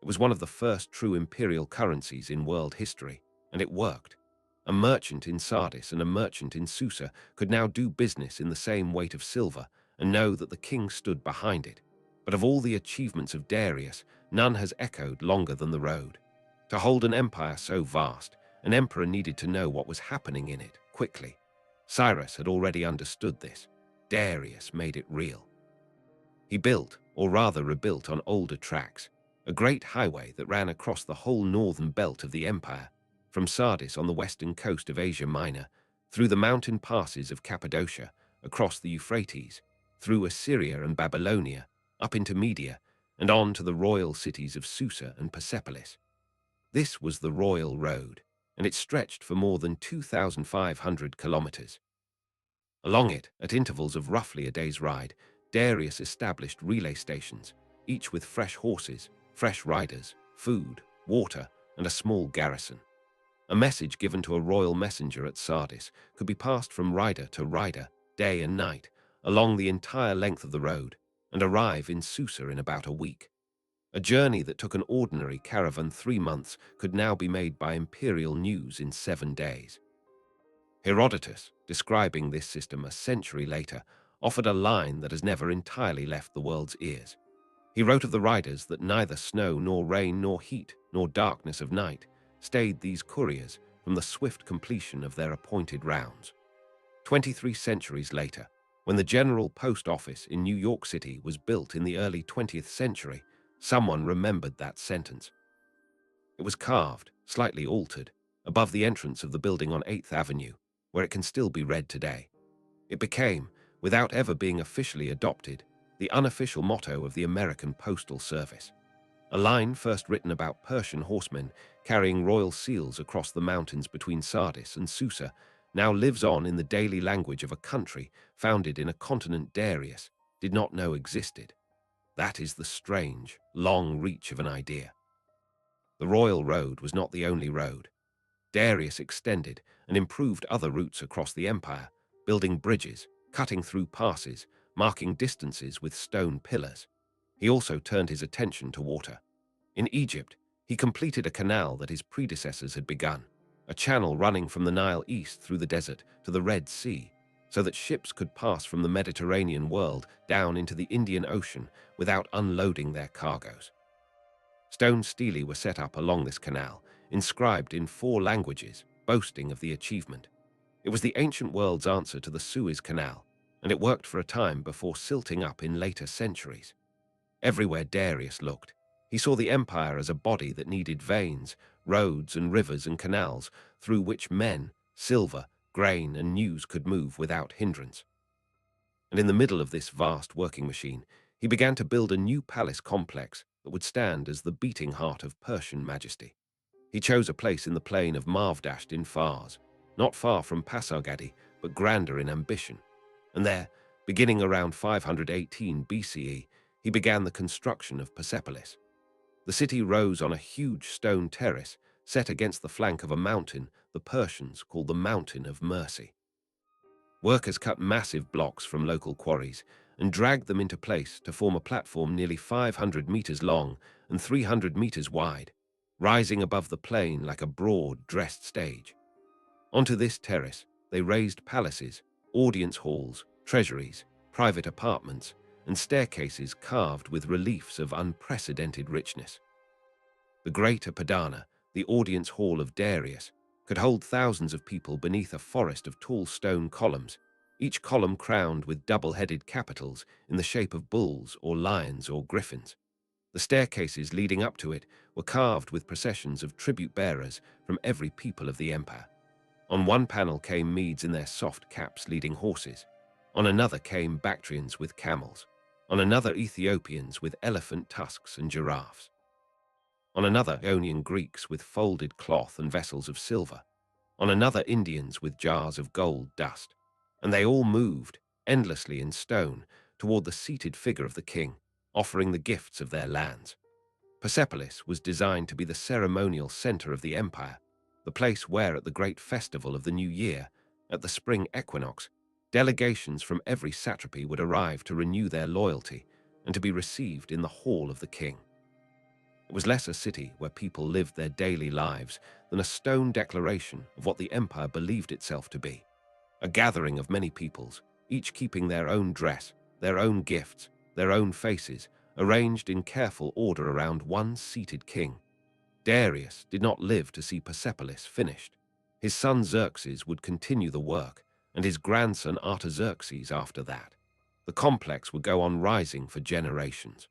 It was one of the first true imperial currencies in world history, and it worked. A merchant in Sardis and a merchant in Susa could now do business in the same weight of silver and know that the king stood behind it. But of all the achievements of Darius, none has echoed longer than the road. To hold an empire so vast, an emperor needed to know what was happening in it quickly. Cyrus had already understood this. Darius made it real. He built, or rather rebuilt on older tracks, a great highway that ran across the whole northern belt of the empire, from Sardis on the western coast of Asia Minor, through the mountain passes of Cappadocia, across the Euphrates, through Assyria and Babylonia, up into Media, and on to the royal cities of Susa and Persepolis. This was the Royal Road, and it stretched for more than 2,500 kilometers. Along it, at intervals of roughly a day's ride, Darius established relay stations, each with fresh horses, fresh riders, food, water, and a small garrison. A message given to a royal messenger at Sardis could be passed from rider to rider, day and night, along the entire length of the road, and arrive in Susa in about a week. A journey that took an ordinary caravan 3 months could now be made by imperial news in 7 days. Herodotus, describing this system a century later, offered a line that has never entirely left the world's ears. He wrote of the riders that neither snow nor rain nor heat nor darkness of night stayed these couriers from the swift completion of their appointed rounds. 23 centuries later, when the General Post Office in New York City was built in the early 20th century, someone remembered that sentence. It was carved, slightly altered, above the entrance of the building on 8th Avenue, where it can still be read today. It became, without ever being officially adopted, the unofficial motto of the American Postal Service. A line first written about Persian horsemen carrying royal seals across the mountains between Sardis and Susa now lives on in the daily language of a country founded in a continent Darius did not know existed. That is the strange, long reach of an idea. The Royal Road was not the only road. Darius extended and improved other routes across the empire, building bridges, cutting through passes, marking distances with stone pillars. He also turned his attention to water. In Egypt, he completed a canal that his predecessors had begun, a channel running from the Nile east through the desert to the Red Sea, so that ships could pass from the Mediterranean world down into the Indian Ocean without unloading their cargoes. Stone stelae were set up along this canal, inscribed in 4 languages, boasting of the achievement. It was the ancient world's answer to the Suez Canal, and it worked for a time before silting up in later centuries. Everywhere Darius looked, he saw the empire as a body that needed veins, roads and rivers and canals through which men, silver, grain and news could move without hindrance. And in the middle of this vast working machine, he began to build a new palace complex that would stand as the beating heart of Persian majesty. He chose a place in the plain of Mavdasht in Fars, not far from Pasargadae, but grander in ambition. And there, beginning around 518 BCE, he began the construction of Persepolis. The city rose on a huge stone terrace set against the flank of a mountain the Persians called the Mountain of Mercy. Workers cut massive blocks from local quarries and dragged them into place to form a platform nearly 500 meters long and 300 meters wide, rising above the plain like a broad, dressed stage. Onto this terrace, they raised palaces, audience halls, treasuries, private apartments, and staircases carved with reliefs of unprecedented richness. The Great Apadana, the audience hall of Darius, could hold thousands of people beneath a forest of tall stone columns, each column crowned with double-headed capitals in the shape of bulls or lions or griffins. The staircases leading up to it were carved with processions of tribute-bearers from every people of the empire. On one panel came Medes in their soft caps leading horses. On another came Bactrians with camels. On another Ethiopians with elephant tusks and giraffes. On another Ionian Greeks with folded cloth and vessels of silver. On another Indians with jars of gold dust. And they all moved, endlessly in stone, toward the seated figure of the king, offering the gifts of their lands. Persepolis was designed to be the ceremonial center of the empire, the place where at the great festival of the new year, at the spring equinox, delegations from every satrapy would arrive to renew their loyalty and to be received in the hall of the king. It was less a city where people lived their daily lives than a stone declaration of what the empire believed itself to be. A gathering of many peoples, each keeping their own dress, their own gifts, their own faces, arranged in careful order around one seated king. Darius did not live to see Persepolis finished. His son Xerxes would continue the work, and his grandson Artaxerxes after that. The complex would go on rising for generations.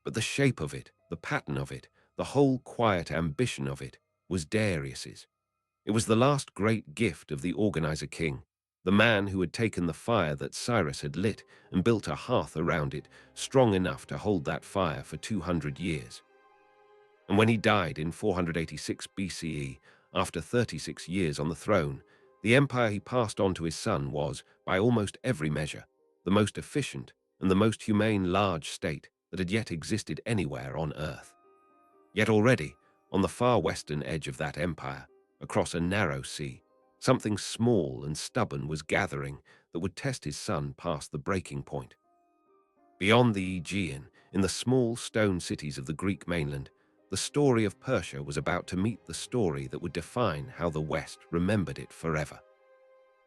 But the shape of it, the pattern of it, the whole quiet ambition of it, was Darius's. It was the last great gift of the organizer king, the man who had taken the fire that Cyrus had lit and built a hearth around it strong enough to hold that fire for 200 years. And when he died in 486 BCE, after 36 years on the throne, the empire he passed on to his son was, by almost every measure, the most efficient and the most humane large state that had yet existed anywhere on earth. Yet already, on the far western edge of that empire, across a narrow sea, something small and stubborn was gathering that would test his son past the breaking point. Beyond the Aegean, in the small stone cities of the Greek mainland, the story of Persia was about to meet the story that would define how the West remembered it forever.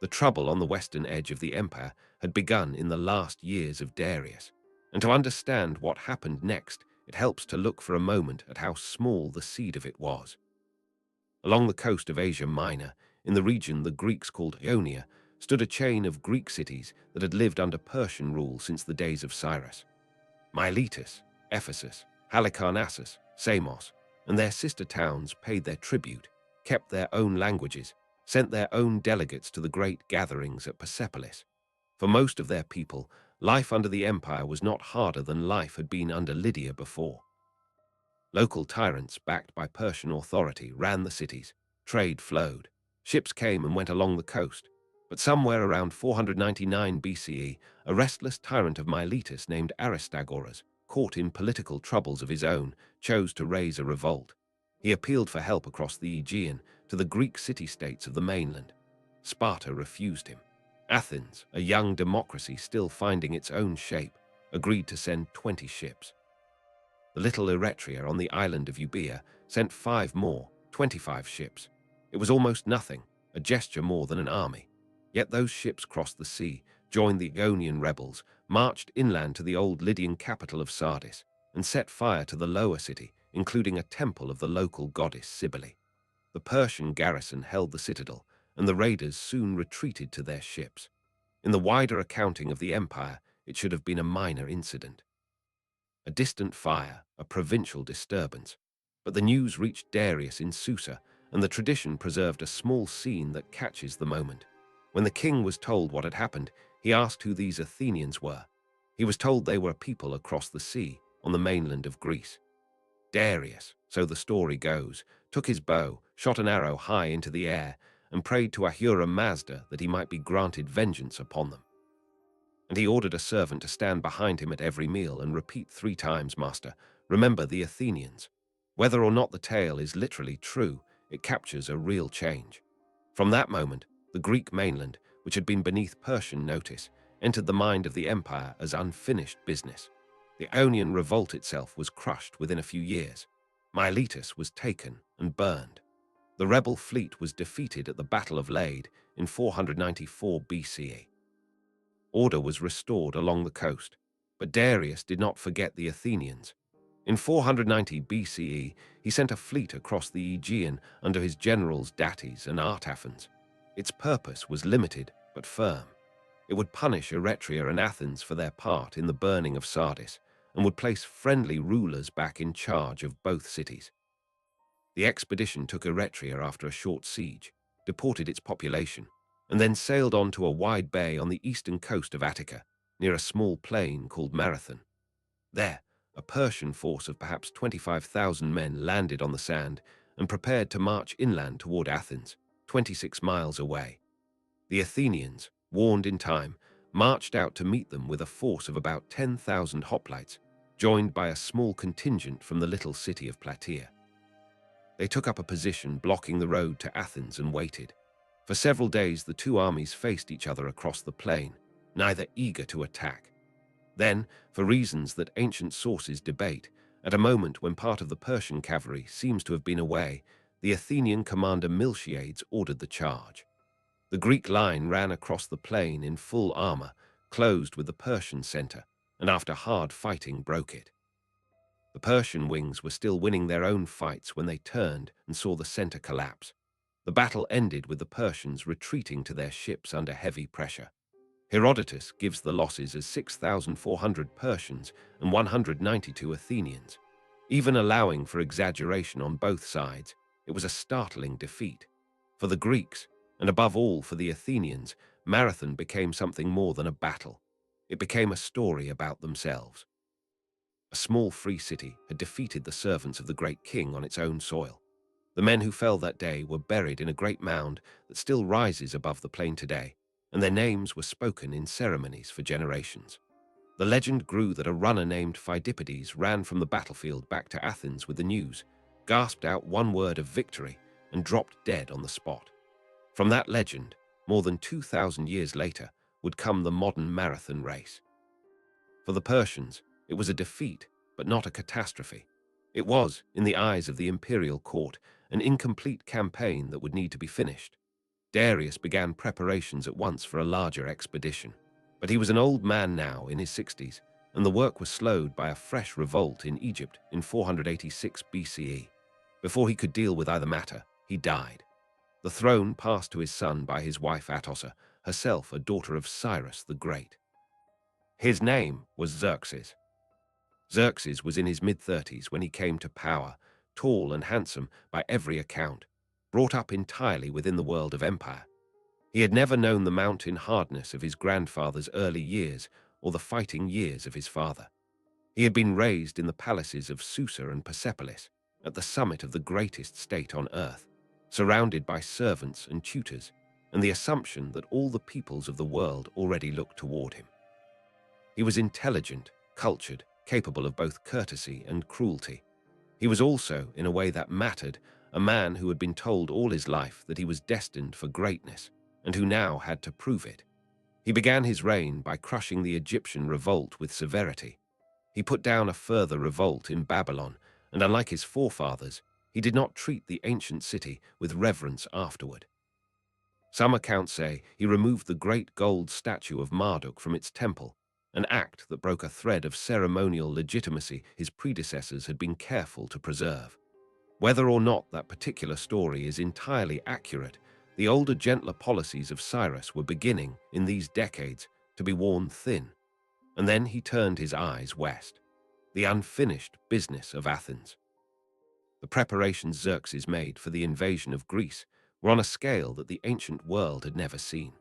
The trouble on the western edge of the empire had begun in the last years of Darius, and to understand what happened next, it helps to look for a moment at how small the seed of it was. Along the coast of Asia Minor, in the region the Greeks called Ionia, stood a chain of Greek cities that had lived under Persian rule since the days of Cyrus. Miletus, Ephesus, Halicarnassus, Samos, and their sister towns paid their tribute, kept their own languages, sent their own delegates to the great gatherings at Persepolis. For most of their people, life under the empire was not harder than life had been under Lydia before. Local tyrants backed by Persian authority ran the cities, trade flowed, ships came and went along the coast, but somewhere around 499 BCE, a restless tyrant of Miletus named Aristagoras, caught in political troubles of his own, chose to raise a revolt. He appealed for help across the Aegean to the Greek city-states of the mainland. Sparta refused him. Athens, a young democracy still finding its own shape, agreed to send 20 ships. The little Eretria on the island of Euboea sent 5 more, 25 ships. It was almost nothing, a gesture more than an army. Yet those ships crossed the sea, joined the Ionian rebels, marched inland to the old Lydian capital of Sardis, and set fire to the lower city, including a temple of the local goddess Cybele. The Persian garrison held the citadel, and the raiders soon retreated to their ships. In the wider accounting of the empire, it should have been a minor incident, a distant fire, a provincial disturbance. But the news reached Darius in Susa, and the tradition preserved a small scene that catches the moment. When the king was told what had happened, he asked who these Athenians were. He was told they were a people across the sea, on the mainland of Greece. Darius, so the story goes, took his bow, shot an arrow high into the air, and prayed to Ahura Mazda that he might be granted vengeance upon them. And he ordered a servant to stand behind him at every meal and repeat 3 times, "Master, remember the Athenians." Whether or not the tale is literally true, it captures a real change. From that moment, the Greek mainland, which had been beneath Persian notice, entered the mind of the empire as unfinished business. The Ionian revolt itself was crushed within a few years. Miletus was taken and burned. The rebel fleet was defeated at the Battle of Lade in 494 BCE. Order was restored along the coast, but Darius did not forget the Athenians. In 490 BCE, he sent a fleet across the Aegean under his generals Datis and Artaphons. Its purpose was limited but firm. It would punish Eretria and Athens for their part in the burning of Sardis, and would place friendly rulers back in charge of both cities. The expedition took Eretria after a short siege, deported its population, and then sailed on to a wide bay on the eastern coast of Attica, near a small plain called Marathon. There, a Persian force of perhaps 25,000 men landed on the sand and prepared to march inland toward Athens, 26 miles away. The Athenians, warned in time, marched out to meet them with a force of about 10,000 hoplites, joined by a small contingent from the little city of Plataea. They took up a position blocking the road to Athens and waited. For several days the two armies faced each other across the plain, neither eager to attack. Then, for reasons that ancient sources debate, at a moment when part of the Persian cavalry seems to have been away, the Athenian commander Miltiades ordered the charge. The Greek line ran across the plain in full armor, closed with the Persian center, and after hard fighting broke it. The Persian wings were still winning their own fights when they turned and saw the center collapse. The battle ended with the Persians retreating to their ships under heavy pressure. Herodotus gives the losses as 6,400 Persians and 192 Athenians. Even allowing for exaggeration on both sides, it was a startling defeat. For the Greeks, and above all for the Athenians, Marathon became something more than a battle. It became a story about themselves. A small free city had defeated the servants of the great king on its own soil. The men who fell that day were buried in a great mound that still rises above the plain today, and their names were spoken in ceremonies for generations. The legend grew that a runner named Phidippides ran from the battlefield back to Athens with the news, gasped out one word of victory, and dropped dead on the spot. From that legend, more than 2,000 years later, would come the modern marathon race. For the Persians, it was a defeat, but not a catastrophe. It was, in the eyes of the imperial court, an incomplete campaign that would need to be finished. Darius began preparations at once for a larger expedition. But he was an old man now, in his 60s, and the work was slowed by a fresh revolt in Egypt in 486 BCE. Before he could deal with either matter, he died. The throne passed to his son by his wife Atossa, herself a daughter of Cyrus the Great. His name was Xerxes. Xerxes was in his mid-30s when he came to power, tall and handsome by every account, brought up entirely within the world of empire. He had never known the mountain hardness of his grandfather's early years or the fighting years of his father. He had been raised in the palaces of Susa and Persepolis, at the summit of the greatest state on earth, surrounded by servants and tutors, and the assumption that all the peoples of the world already looked toward him. He was intelligent, cultured, capable of both courtesy and cruelty. He was also, in a way that mattered, a man who had been told all his life that he was destined for greatness, and who now had to prove it. He began his reign by crushing the Egyptian revolt with severity. He put down a further revolt in Babylon, and unlike his forefathers, he did not treat the ancient city with reverence afterward. Some accounts say he removed the great gold statue of Marduk from its temple, an act that broke a thread of ceremonial legitimacy his predecessors had been careful to preserve. Whether or not that particular story is entirely accurate, The older, gentler policies of Cyrus were beginning, in these decades, to be worn thin. And then he turned his eyes west. The unfinished business of Athens. The preparations Xerxes made for the invasion of Greece were on a scale that the ancient world had never seen.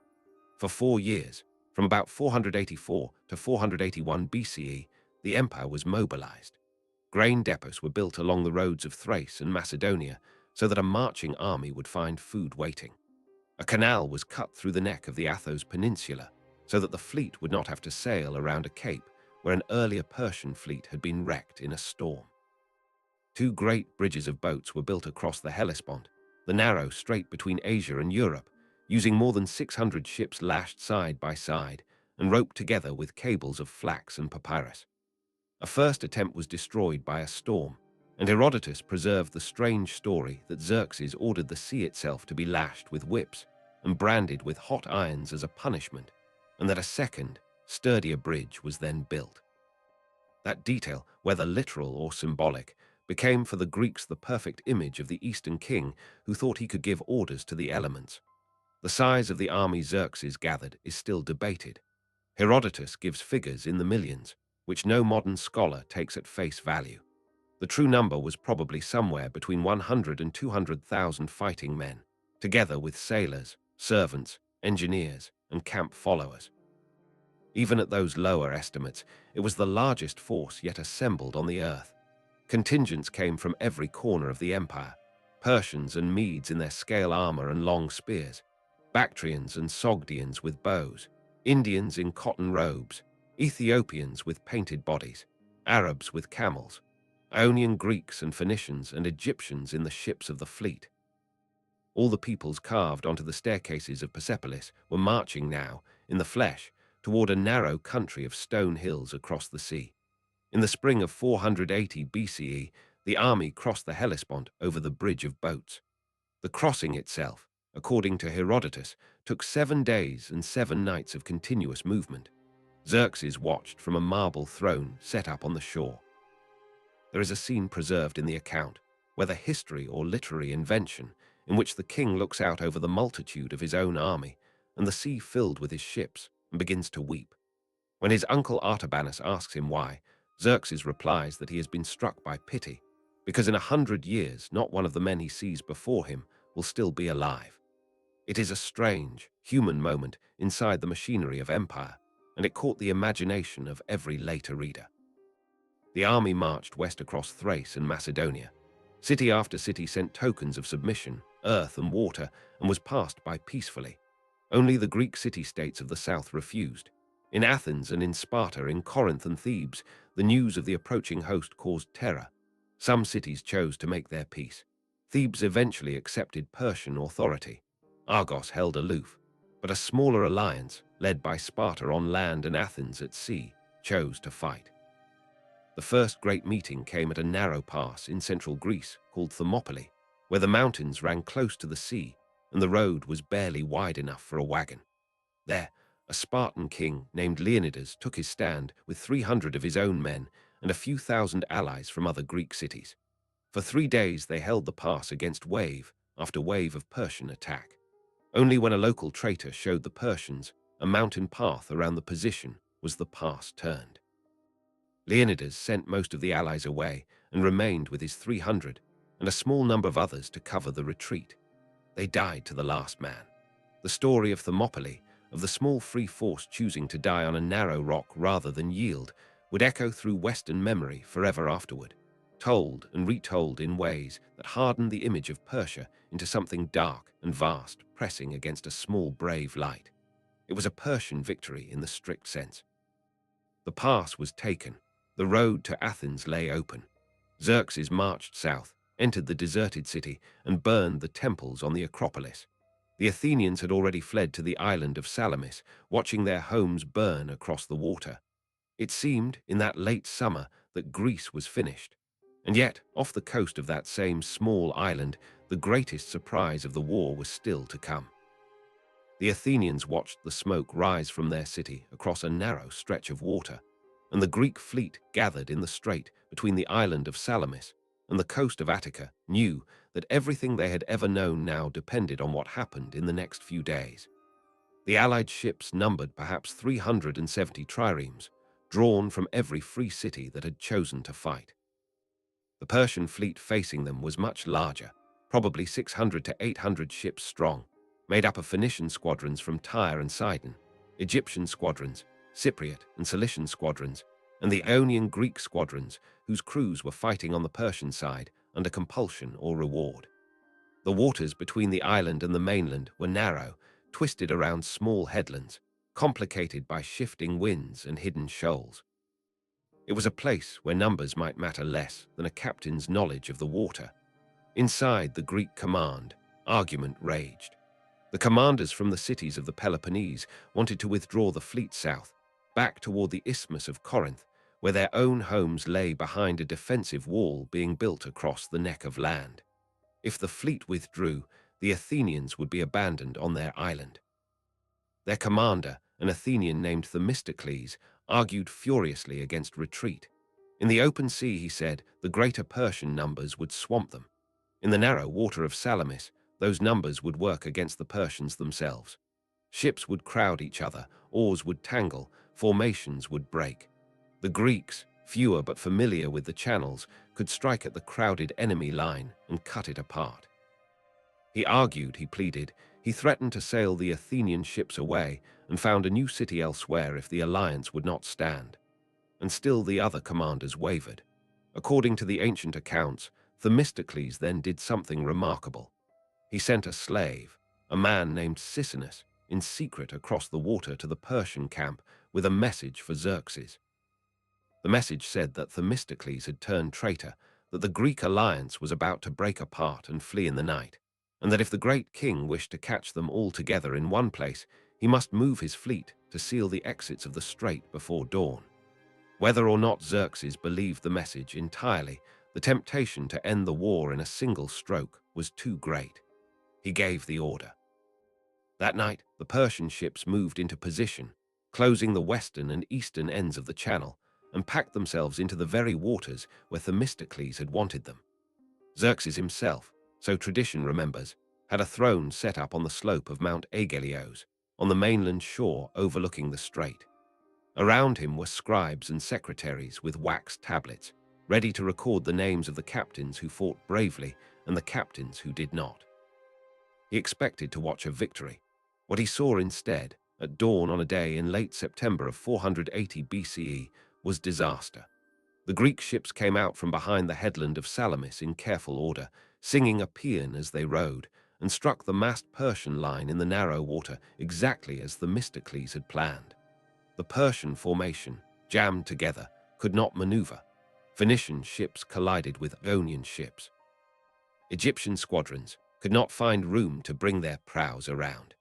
For 4 years, from about 484 to 481 BCE, the empire was mobilized. Grain depots were built along the roads of Thrace and Macedonia so that a marching army would find food waiting. A canal was cut through the neck of the Athos Peninsula so that the fleet would not have to sail around a cape where an earlier Persian fleet had been wrecked in a storm. 2 great bridges of boats were built across the Hellespont, the narrow strait between Asia and Europe, using more than 600 ships lashed side by side and roped together with cables of flax and papyrus. A first attempt was destroyed by a storm, and Herodotus preserved the strange story that Xerxes ordered the sea itself to be lashed with whips and branded with hot irons as a punishment, and that a second, sturdier bridge was then built. That detail, whether literal or symbolic, became for the Greeks the perfect image of the Eastern king who thought he could give orders to the elements. The size of the army Xerxes gathered is still debated. Herodotus gives figures in the millions, which no modern scholar takes at face value. The true number was probably somewhere between 100 and 200,000 fighting men, together with sailors, servants, engineers, and camp followers. Even at those lower estimates, it was the largest force yet assembled on the earth. Contingents came from every corner of the empire, Persians and Medes in their scale armor and long spears, Bactrians and Sogdians with bows, Indians in cotton robes, Ethiopians with painted bodies, Arabs with camels, Ionian Greeks and Phoenicians and Egyptians in the ships of the fleet. All the peoples carved onto the staircases of Persepolis were marching now, in the flesh, toward a narrow country of stone hills across the sea. In the spring of 480 BCE, the army crossed the Hellespont over the bridge of boats. The crossing itself, according to Herodotus, took 7 days and 7 nights of continuous movement. Xerxes watched from a marble throne set up on the shore. There is a scene preserved in the account, whether history or literary invention, in which the king looks out over the multitude of his own army and the sea filled with his ships and begins to weep. When his uncle Artabanus asks him why, Xerxes replies that he has been struck by pity, because in 100 years not one of the men he sees before him will still be alive. It is a strange, human moment inside the machinery of empire, and it caught the imagination of every later reader. The army marched west across Thrace and Macedonia. City after city sent tokens of submission, earth and water, and was passed by peacefully. Only the Greek city-states of the south refused. In Athens and in Sparta, in Corinth and Thebes, the news of the approaching host caused terror. Some cities chose to make their peace. Thebes eventually accepted Persian authority. Argos held aloof, but a smaller alliance, led by Sparta on land and Athens at sea, chose to fight. The first great meeting came at a narrow pass in central Greece called Thermopylae, where the mountains ran close to the sea and the road was barely wide enough for a wagon. There, a Spartan king named Leonidas took his stand with 300 of his own men and a few thousand allies from other Greek cities. For 3 days they held the pass against wave after wave of Persian attack. Only when a local traitor showed the Persians a mountain path around the position was the pass turned. Leonidas sent most of the allies away and remained with his 300 and a small number of others to cover the retreat. They died to the last man. The story of Thermopylae, of the small free force choosing to die on a narrow rock rather than yield, would echo through Western memory forever afterward, told and retold in ways that hardened the image of Persia into something dark and vast, pressing against a small brave light. It was a Persian victory in the strict sense. The pass was taken. The road to Athens lay open. Xerxes marched south, entered the deserted city, and burned the temples on the Acropolis. The Athenians had already fled to the island of Salamis, watching their homes burn across the water. It seemed, in that late summer, that Greece was finished. And yet, off the coast of that same small island, the greatest surprise of the war was still to come. The Athenians watched the smoke rise from their city across a narrow stretch of water, and the Greek fleet gathered in the strait between the island of Salamis and the coast of Attica knew that everything they had ever known now depended on what happened in the next few days. The Allied ships numbered perhaps 370 triremes, drawn from every free city that had chosen to fight. The Persian fleet facing them was much larger, probably 600 to 800 ships strong, made up of Phoenician squadrons from Tyre and Sidon, Egyptian squadrons, Cypriot and Cilician squadrons, and the Ionian Greek squadrons whose crews were fighting on the Persian side under compulsion or reward. The waters between the island and the mainland were narrow, twisted around small headlands, complicated by shifting winds and hidden shoals. It was a place where numbers might matter less than a captain's knowledge of the water. Inside the Greek command, argument raged. The commanders from the cities of the Peloponnese wanted to withdraw the fleet south, back toward the Isthmus of Corinth, where their own homes lay behind a defensive wall being built across the neck of land. If the fleet withdrew, the Athenians would be abandoned on their island. Their commander, an Athenian named Themistocles, argued furiously against retreat. In the open sea, he said, the greater Persian numbers would swamp them. In the narrow water of Salamis, those numbers would work against the Persians themselves. Ships would crowd each other, oars would tangle, formations would break. The Greeks, fewer but familiar with the channels, could strike at the crowded enemy line and cut it apart. He argued, he pleaded, he threatened to sail the Athenian ships away and found a new city elsewhere if the alliance would not stand. And still the other commanders wavered. According to the ancient accounts, Themistocles then did something remarkable. He sent a slave, a man named Sisinus, in secret across the water to the Persian camp with a message for Xerxes. The message said that Themistocles had turned traitor, that the Greek alliance was about to break apart and flee in the night, and that if the great king wished to catch them all together in one place, he must move his fleet to seal the exits of the strait before dawn. Whether or not Xerxes believed the message entirely, the temptation to end the war in a single stroke was too great. He gave the order. That night, the Persian ships moved into position, closing the western and eastern ends of the channel, and packed themselves into the very waters where Themistocles had wanted them. Xerxes himself, so tradition remembers, had a throne set up on the slope of Mount Aigelios, on the mainland shore overlooking the strait. Around him were scribes and secretaries with wax tablets, ready to record the names of the captains who fought bravely and the captains who did not. He expected to watch a victory. What he saw instead, at dawn on a day in late September of 480 BCE, was disaster. The Greek ships came out from behind the headland of Salamis in careful order, singing a paean as they rowed, and struck the massed Persian line in the narrow water exactly as Themistocles had planned. The Persian formation, jammed together, could not maneuver. Phoenician ships collided with Ionian ships. Egyptian squadrons could not find room to bring their prows around.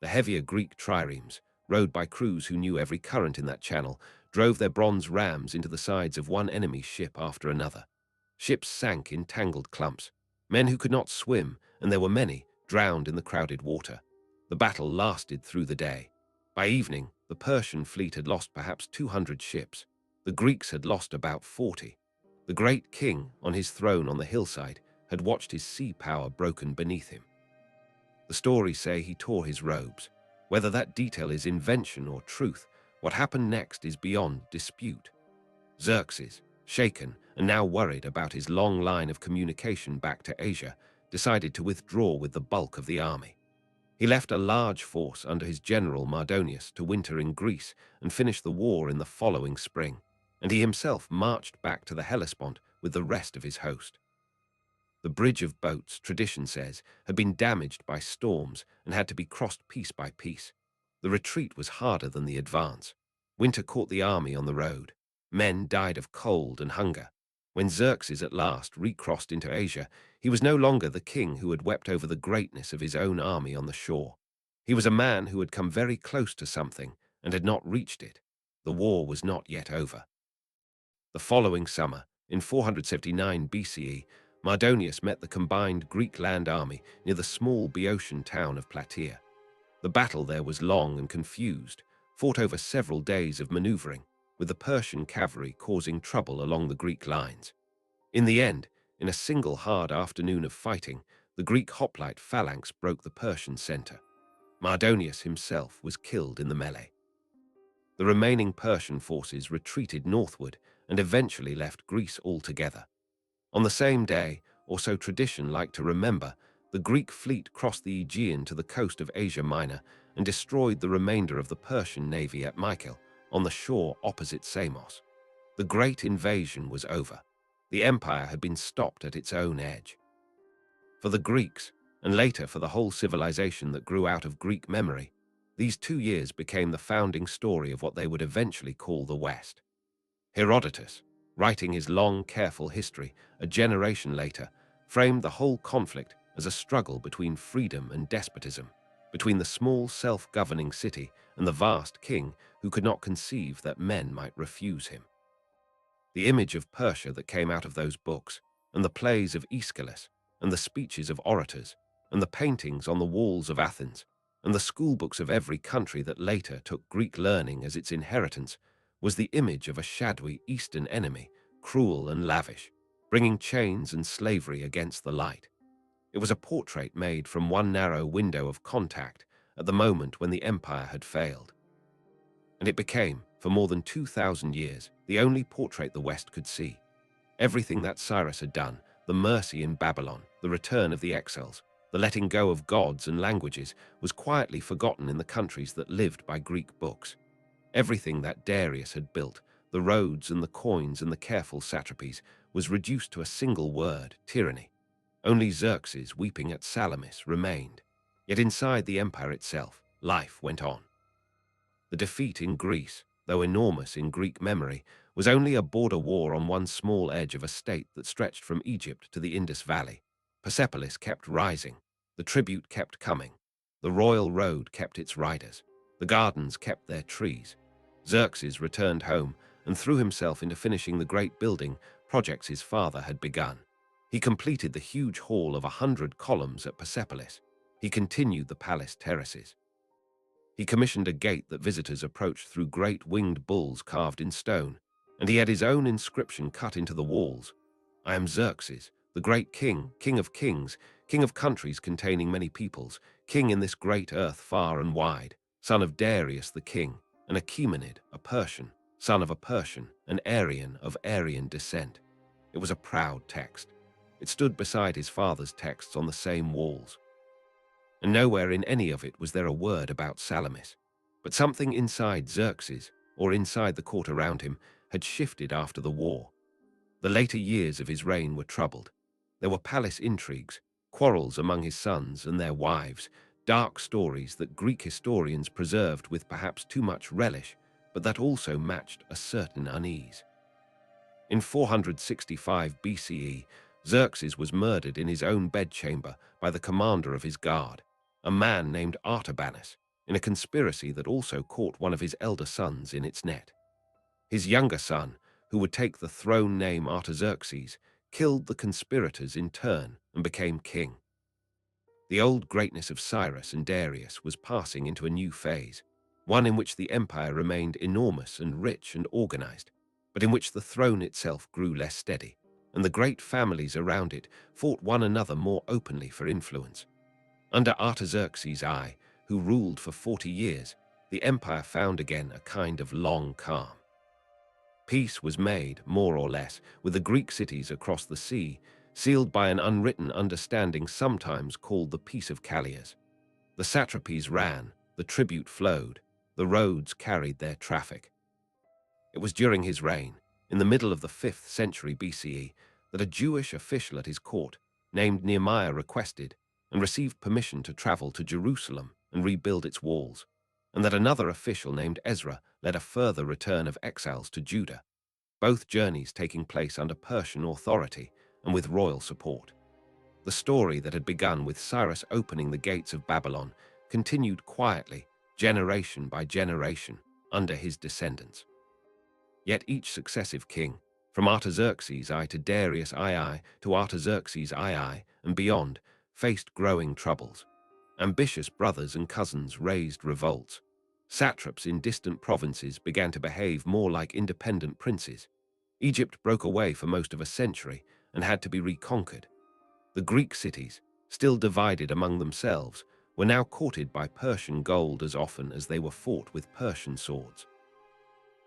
The heavier Greek triremes, rowed by crews who knew every current in that channel, drove their bronze rams into the sides of one enemy ship after another. Ships sank in tangled clumps. Men who could not swim, and there were many, drowned in the crowded water. The battle lasted through the day. By evening, the Persian fleet had lost perhaps 200 ships. The Greeks had lost about 40. The great king, on his throne on the hillside, had watched his sea power broken beneath him. The stories say he tore his robes. Whether that detail is invention or truth, what happened next is beyond dispute. Xerxes, shaken and now worried about his long line of communication back to Asia, decided to withdraw with the bulk of the army. He left a large force under his general Mardonius to winter in Greece and finish the war in the following spring, and he himself marched back to the Hellespont with the rest of his host. The bridge of boats, tradition says, had been damaged by storms and had to be crossed piece by piece. The retreat was harder than the advance. Winter caught the army on the road. Men died of cold and hunger. When Xerxes at last recrossed into Asia, he was no longer the king who had wept over the greatness of his own army on the shore. He was a man who had come very close to something and had not reached it. The war was not yet over. The following summer, in 479 BCE, Mardonius met the combined Greek land army near the small Boeotian town of Plataea. The battle there was long and confused, fought over several days of maneuvering, with the Persian cavalry causing trouble along the Greek lines. In the end, in a single hard afternoon of fighting, the Greek hoplite phalanx broke the Persian center. Mardonius himself was killed in the melee. The remaining Persian forces retreated northward and eventually left Greece altogether. On the same day, or so tradition liked to remember, the Greek fleet crossed the Aegean to the coast of Asia Minor and destroyed the remainder of the Persian navy at Mycale, on the shore opposite Samos. The great invasion was over. The empire had been stopped at its own edge. For the Greeks, and later for the whole civilization that grew out of Greek memory, these 2 years became the founding story of what they would eventually call the West. Herodotus, writing his long, careful history a generation later, framed the whole conflict as a struggle between freedom and despotism, between the small self-governing city and the vast king who could not conceive that men might refuse him. The image of Persia that came out of those books, and the plays of Aeschylus, and the speeches of orators, and the paintings on the walls of Athens, and the schoolbooks of every country that later took Greek learning as its inheritance, was the image of a shadowy Eastern enemy, cruel and lavish, bringing chains and slavery against the light. It was a portrait made from one narrow window of contact at the moment when the empire had failed. And it became, for more than 2,000 years, the only portrait the West could see. Everything that Cyrus had done, the mercy in Babylon, the return of the exiles, the letting go of gods and languages, was quietly forgotten in the countries that lived by Greek books. Everything that Darius had built, the roads and the coins and the careful satrapies, was reduced to a single word: tyranny. Only Xerxes, weeping at Salamis, remained. Yet inside the empire itself, life went on. The defeat in Greece, though enormous in Greek memory, was only a border war on one small edge of a state that stretched from Egypt to the Indus Valley. Persepolis kept rising, the tribute kept coming, the royal road kept its riders, the gardens kept their trees. Xerxes returned home and threw himself into finishing the great building projects his father had begun. He completed the huge hall of 100 columns at Persepolis. He continued the palace terraces. He commissioned a gate that visitors approached through great winged bulls carved in stone, and he had his own inscription cut into the walls. I am Xerxes, the great king, king of kings, king of countries containing many peoples, king in this great earth far and wide, son of Darius the king, an Achaemenid, a Persian, son of a Persian, an Aryan of Aryan descent. It was a proud text. It stood beside his father's texts on the same walls. And nowhere in any of it was there a word about Salamis. But something inside Xerxes, or inside the court around him, had shifted after the war. The later years of his reign were troubled. There were palace intrigues, quarrels among his sons and their wives, dark stories that Greek historians preserved with perhaps too much relish, but that also matched a certain unease. In 465 BCE, Xerxes was murdered in his own bedchamber by the commander of his guard, a man named Artabanus, in a conspiracy that also caught one of his elder sons in its net. His younger son, who would take the throne name Artaxerxes, killed the conspirators in turn and became king. The old greatness of Cyrus and Darius was passing into a new phase, one in which the empire remained enormous and rich and organized, but in which the throne itself grew less steady, and the great families around it fought one another more openly for influence. Under Artaxerxes I, who ruled for 40 years, the empire found again a kind of long calm. Peace was made, more or less, with the Greek cities across the sea, sealed by an unwritten understanding sometimes called the Peace of Callias. The satrapies ran, the tribute flowed, the roads carried their traffic. It was during his reign, in the middle of the 5th century BCE, that a Jewish official at his court, named Nehemiah, requested and received permission to travel to Jerusalem and rebuild its walls, and that another official named Ezra led a further return of exiles to Judah, both journeys taking place under Persian authority and with royal support. The story that had begun with Cyrus opening the gates of Babylon continued quietly, generation by generation, under his descendants. Yet each successive king, from Artaxerxes I to Darius II to Artaxerxes II and beyond, faced growing troubles. Ambitious brothers and cousins raised revolts. Satraps in distant provinces began to behave more like independent princes. Egypt broke away for most of a century, and had to be reconquered. The Greek cities, still divided among themselves, were now courted by Persian gold as often as they were fought with Persian swords.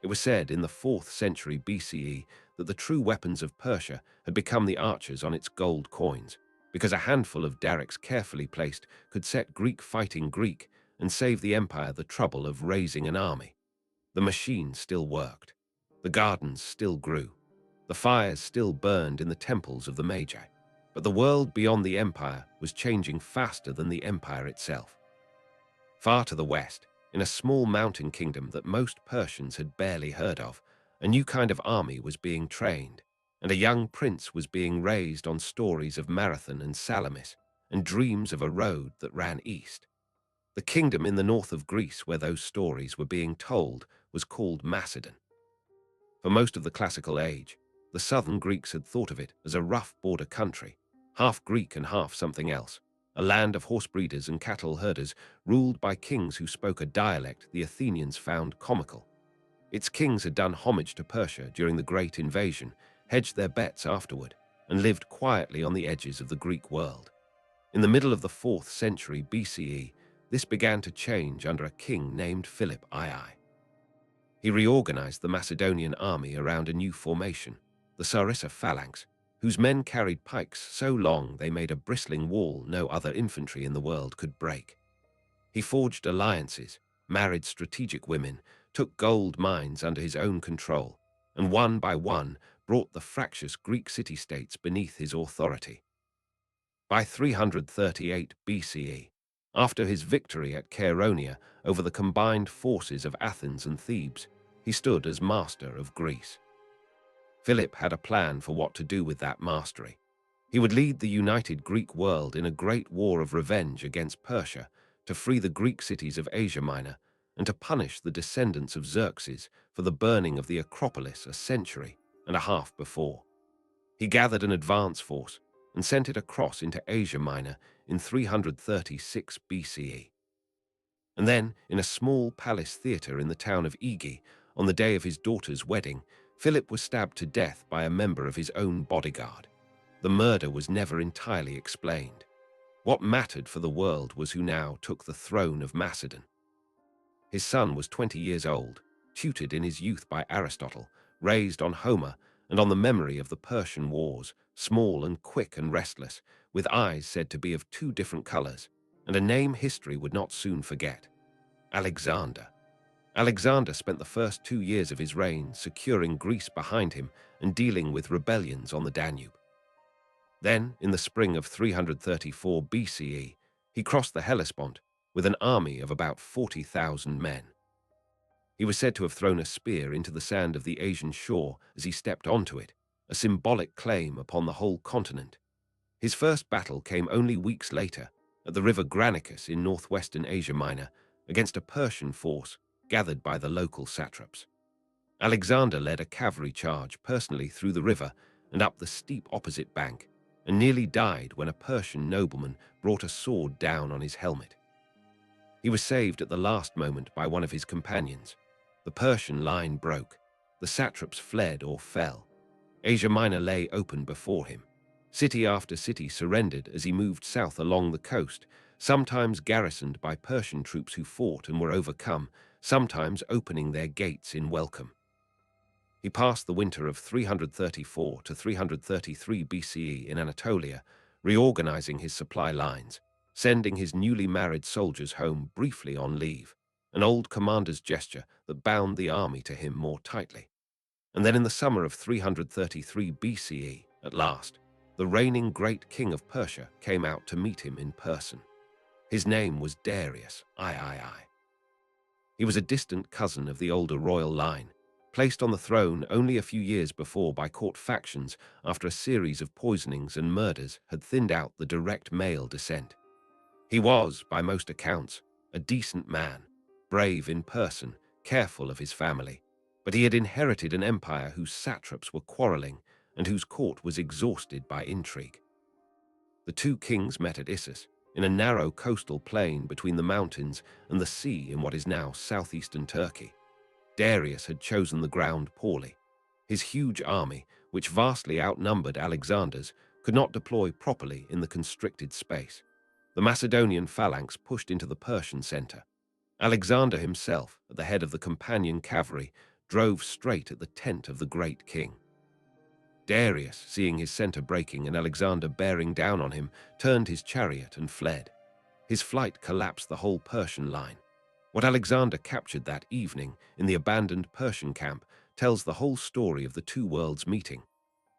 It was said in the 4th century BCE that the true weapons of Persia had become the archers on its gold coins, because a handful of darracks carefully placed could set Greek fighting Greek and save the empire the trouble of raising an army. The machine still worked. The gardens still grew. The fires still burned in the temples of the Magi. But the world beyond the empire was changing faster than the empire itself. Far to the west, in a small mountain kingdom that most Persians had barely heard of, a new kind of army was being trained, and a young prince was being raised on stories of Marathon and Salamis, and dreams of a road that ran east. The kingdom in the north of Greece where those stories were being told was called Macedon. For most of the classical age, the southern Greeks had thought of it as a rough border country, half Greek and half something else, a land of horse breeders and cattle herders ruled by kings who spoke a dialect the Athenians found comical. Its kings had done homage to Persia during the Great Invasion, hedged their bets afterward, and lived quietly on the edges of the Greek world. In the middle of the 4th century BCE, this began to change under a king named Philip II. He reorganized the Macedonian army around a new formation, the Sarissa phalanx, whose men carried pikes so long they made a bristling wall no other infantry in the world could break. He forged alliances, married strategic women, took gold mines under his own control, and one by one brought the fractious Greek city-states beneath his authority. By 338 BCE, after his victory at Chaeronea over the combined forces of Athens and Thebes, he stood as master of Greece. Philip had a plan for what to do with that mastery. He would lead the united Greek world in a great war of revenge against Persia to free the Greek cities of Asia Minor and to punish the descendants of Xerxes for the burning of the Acropolis a century and a half before. He gathered an advance force and sent it across into Asia Minor in 336 BCE. And then, in a small palace theatre in the town of Igi, on the day of his daughter's wedding, Philip was stabbed to death by a member of his own bodyguard. The murder was never entirely explained. What mattered for the world was who now took the throne of Macedon. His son was 20 years old, tutored in his youth by Aristotle, raised on Homer and on the memory of the Persian wars, small and quick and restless, with eyes said to be of 2 different colors, and a name history would not soon forget: Alexander. Alexander spent the first 2 years of his reign securing Greece behind him and dealing with rebellions on the Danube. Then, in the spring of 334 BCE, he crossed the Hellespont with an army of about 40,000 men. He was said to have thrown a spear into the sand of the Asian shore as he stepped onto it, a symbolic claim upon the whole continent. His first battle came only weeks later, at the river Granicus in northwestern Asia Minor, against a Persian force gathered by the local satraps. Alexander led a cavalry charge personally through the river and up the steep opposite bank, and nearly died when a Persian nobleman brought a sword down on his helmet. He was saved at the last moment by one of his companions. The Persian line broke. The satraps fled or fell. Asia Minor lay open before him. City after city surrendered as he moved south along the coast, sometimes garrisoned by Persian troops who fought and were overcome, sometimes opening their gates in welcome. He passed the winter of 334 to 333 BCE in Anatolia, reorganizing his supply lines, sending his newly married soldiers home briefly on leave, an old commander's gesture that bound the army to him more tightly. And then in the summer of 333 BCE, at last, the reigning great king of Persia came out to meet him in person. His name was Darius III. He was a distant cousin of the older royal line, placed on the throne only a few years before by court factions after a series of poisonings and murders had thinned out the direct male descent. He was, by most accounts, a decent man, brave in person, careful of his family, but he had inherited an empire whose satraps were quarreling and whose court was exhausted by intrigue. The 2 kings met at Issus, in a narrow coastal plain between the mountains and the sea in what is now southeastern Turkey. Darius had chosen the ground poorly. His huge army, which vastly outnumbered Alexander's, could not deploy properly in the constricted space. The Macedonian phalanx pushed into the Persian center. Alexander himself, at the head of the companion cavalry, drove straight at the tent of the great king. Darius, seeing his center breaking and Alexander bearing down on him, turned his chariot and fled. His flight collapsed the whole Persian line. What Alexander captured that evening in the abandoned Persian camp tells the whole story of the two worlds meeting.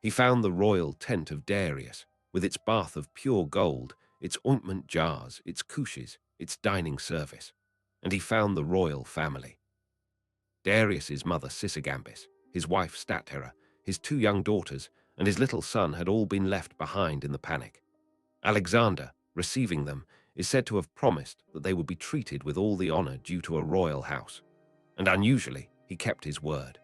He found the royal tent of Darius, with its bath of pure gold, its ointment jars, its couches, its dining service. And he found the royal family. Darius's mother Sisygambis, his wife Statera, his two young daughters, and his little son had all been left behind in the panic. Alexander, receiving them, is said to have promised that they would be treated with all the honor due to a royal house. And unusually, he kept his word.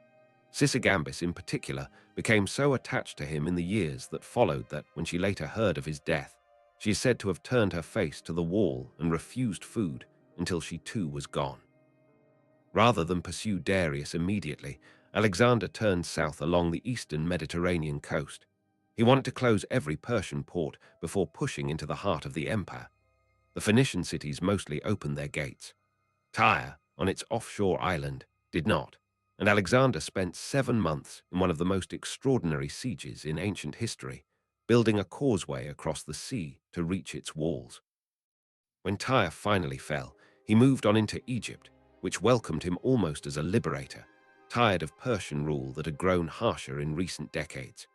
Sisygambis, in particular, became so attached to him in the years that followed that, when she later heard of his death, she is said to have turned her face to the wall and refused food until she too was gone. Rather than pursue Darius immediately, Alexander turned south along the eastern Mediterranean coast. He wanted to close every Persian port before pushing into the heart of the empire. The Phoenician cities mostly opened their gates. Tyre, on its offshore island, did not, and Alexander spent 7 months in one of the most extraordinary sieges in ancient history, building a causeway across the sea to reach its walls. When Tyre finally fell, he moved on into Egypt, which welcomed him almost as a liberator, tired of Persian rule that had grown harsher in recent decades.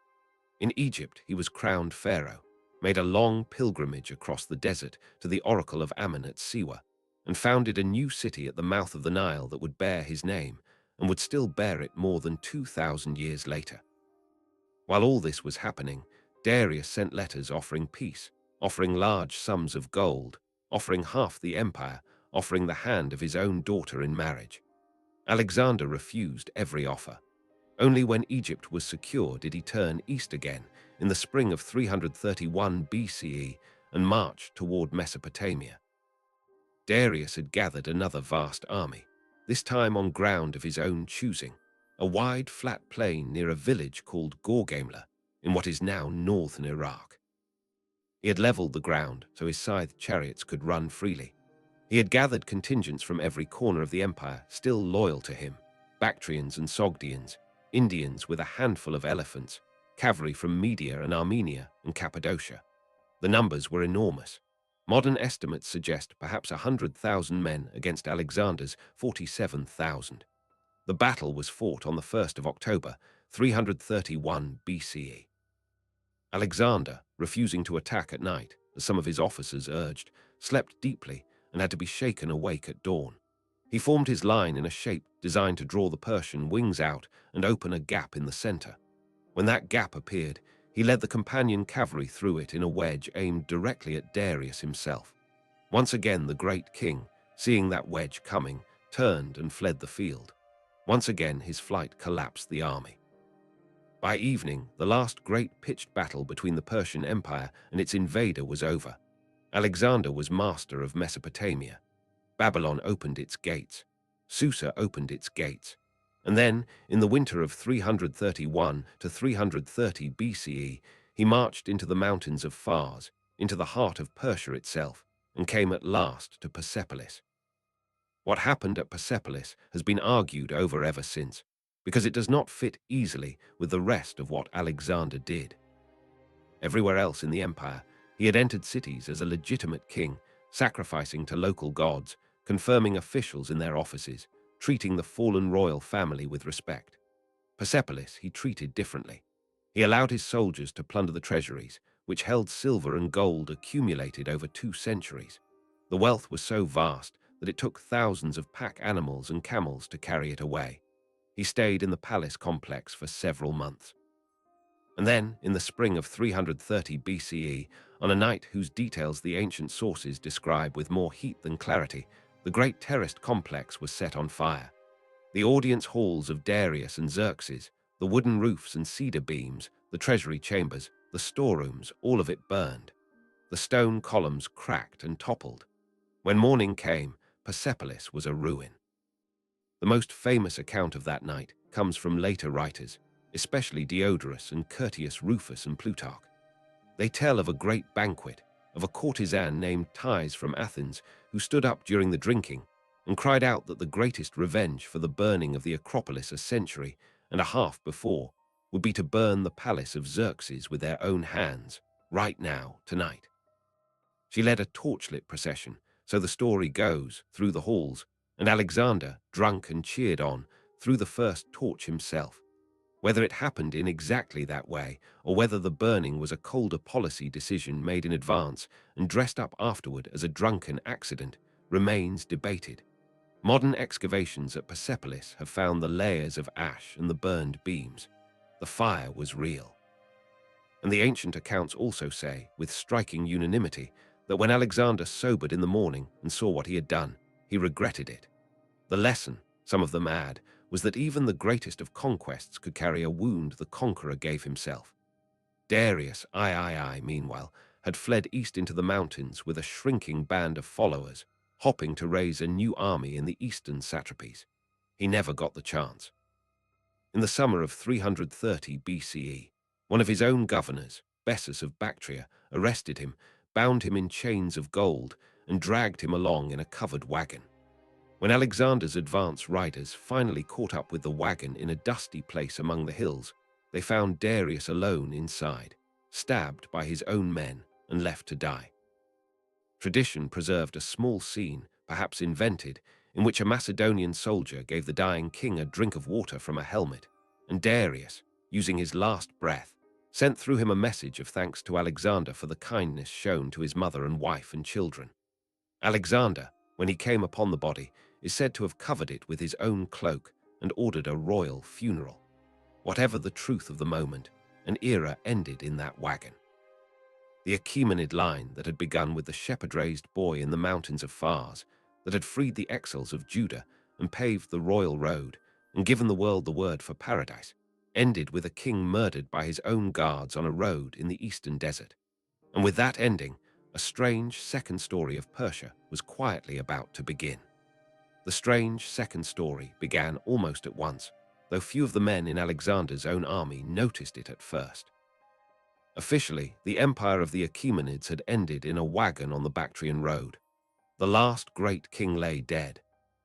In Egypt, he was crowned pharaoh, made a long pilgrimage across the desert to the oracle of Ammon at Siwa, and founded a new city at the mouth of the Nile that would bear his name and would still bear it more than 2,000 years later. While all this was happening, Darius sent letters offering peace, offering large sums of gold, offering half the empire, offering the hand of his own daughter in marriage. Alexander refused every offer. Only when Egypt was secure did he turn east again in the spring of 331 BCE and march toward Mesopotamia. Darius had gathered another vast army, this time on ground of his own choosing, a wide flat plain near a village called Gorgamla in what is now northern Iraq. He had leveled the ground so his scythed chariots could run freely. He had gathered contingents from every corner of the empire still loyal to him, Bactrians and Sogdians, Indians with a handful of elephants, cavalry from Media and Armenia and Cappadocia. The numbers were enormous. Modern estimates suggest perhaps 100,000 men against Alexander's 47,000. The battle was fought on the 1st of October, 331 BCE. Alexander, refusing to attack at night, as some of his officers urged, slept deeply and had to be shaken awake at dawn. He formed his line in a shape designed to draw the Persian wings out and open a gap in the center. When that gap appeared, he led the companion cavalry through it in a wedge aimed directly at Darius himself. Once again the great king, seeing that wedge coming, turned and fled the field. Once again his flight collapsed the army. By evening, the last great pitched battle between the Persian Empire and its invader was over. Alexander was master of Mesopotamia. Babylon opened its gates. Susa opened its gates. And then, in the winter of 331 to 330 BCE, he marched into the mountains of Fars, into the heart of Persia itself, and came at last to Persepolis. What happened at Persepolis has been argued over ever since, because it does not fit easily with the rest of what Alexander did. Everywhere else in the empire, he had entered cities as a legitimate king, sacrificing to local gods, confirming officials in their offices, treating the fallen royal family with respect. Persepolis he treated differently. He allowed his soldiers to plunder the treasuries, which held silver and gold accumulated over 2 centuries. The wealth was so vast that it took thousands of pack animals and camels to carry it away. He stayed in the palace complex for several months. And then, in the spring of 330 BCE, on a night whose details the ancient sources describe with more heat than clarity, the great terraced complex was set on fire. The audience halls of Darius and Xerxes, the wooden roofs and cedar beams, the treasury chambers, the storerooms, all of it burned. The stone columns cracked and toppled. When morning came, Persepolis was a ruin. The most famous account of that night comes from later writers. especially Diodorus and Curtius Rufus and Plutarch. They tell of a great banquet, of a courtesan named Thais from Athens, who stood up during the drinking and cried out that the greatest revenge for the burning of the Acropolis a century and a half before would be to burn the palace of Xerxes with their own hands, right now, tonight. She led a torchlit procession, so the story goes, through the halls, and Alexander, drunk and cheered on, threw the first torch himself. Whether it happened in exactly that way, or whether the burning was a colder policy decision made in advance and dressed up afterward as a drunken accident, remains debated. Modern excavations at Persepolis have found the layers of ash and the burned beams. The fire was real. And the ancient accounts also say, with striking unanimity, that when Alexander sobered in the morning and saw what he had done, he regretted it. The lesson, some of them add, was that even the greatest of conquests could carry a wound the conqueror gave himself. Darius III, meanwhile, had fled east into the mountains with a shrinking band of followers, hoping to raise a new army in the eastern satrapies. He never got the chance. In the summer of 330 BCE, one of his own governors, Bessus of Bactria, arrested him, bound him in chains of gold, and dragged him along in a covered wagon. When Alexander's advance riders finally caught up with the wagon in a dusty place among the hills, they found Darius alone inside, stabbed by his own men and left to die. Tradition preserved a small scene, perhaps invented, in which a Macedonian soldier gave the dying king a drink of water from a helmet, and Darius, using his last breath, sent through him a message of thanks to Alexander for the kindness shown to his mother and wife and children. Alexander, when he came upon the body, is said to have covered it with his own cloak and ordered a royal funeral. Whatever the truth of the moment, an era ended in that wagon. The Achaemenid line that had begun with the shepherd-raised boy in the mountains of Fars, that had freed the exiles of Judah and paved the royal road and given the world the word for paradise, ended with a king murdered by his own guards on a road in the eastern desert. And with that ending, a strange second story of Persia was quietly about to begin. The strange second story began almost at once, though few of the men in Alexander's own army noticed it at first. Officially, the empire of the Achaemenids had ended in a wagon on the Bactrian road. The last great king lay dead.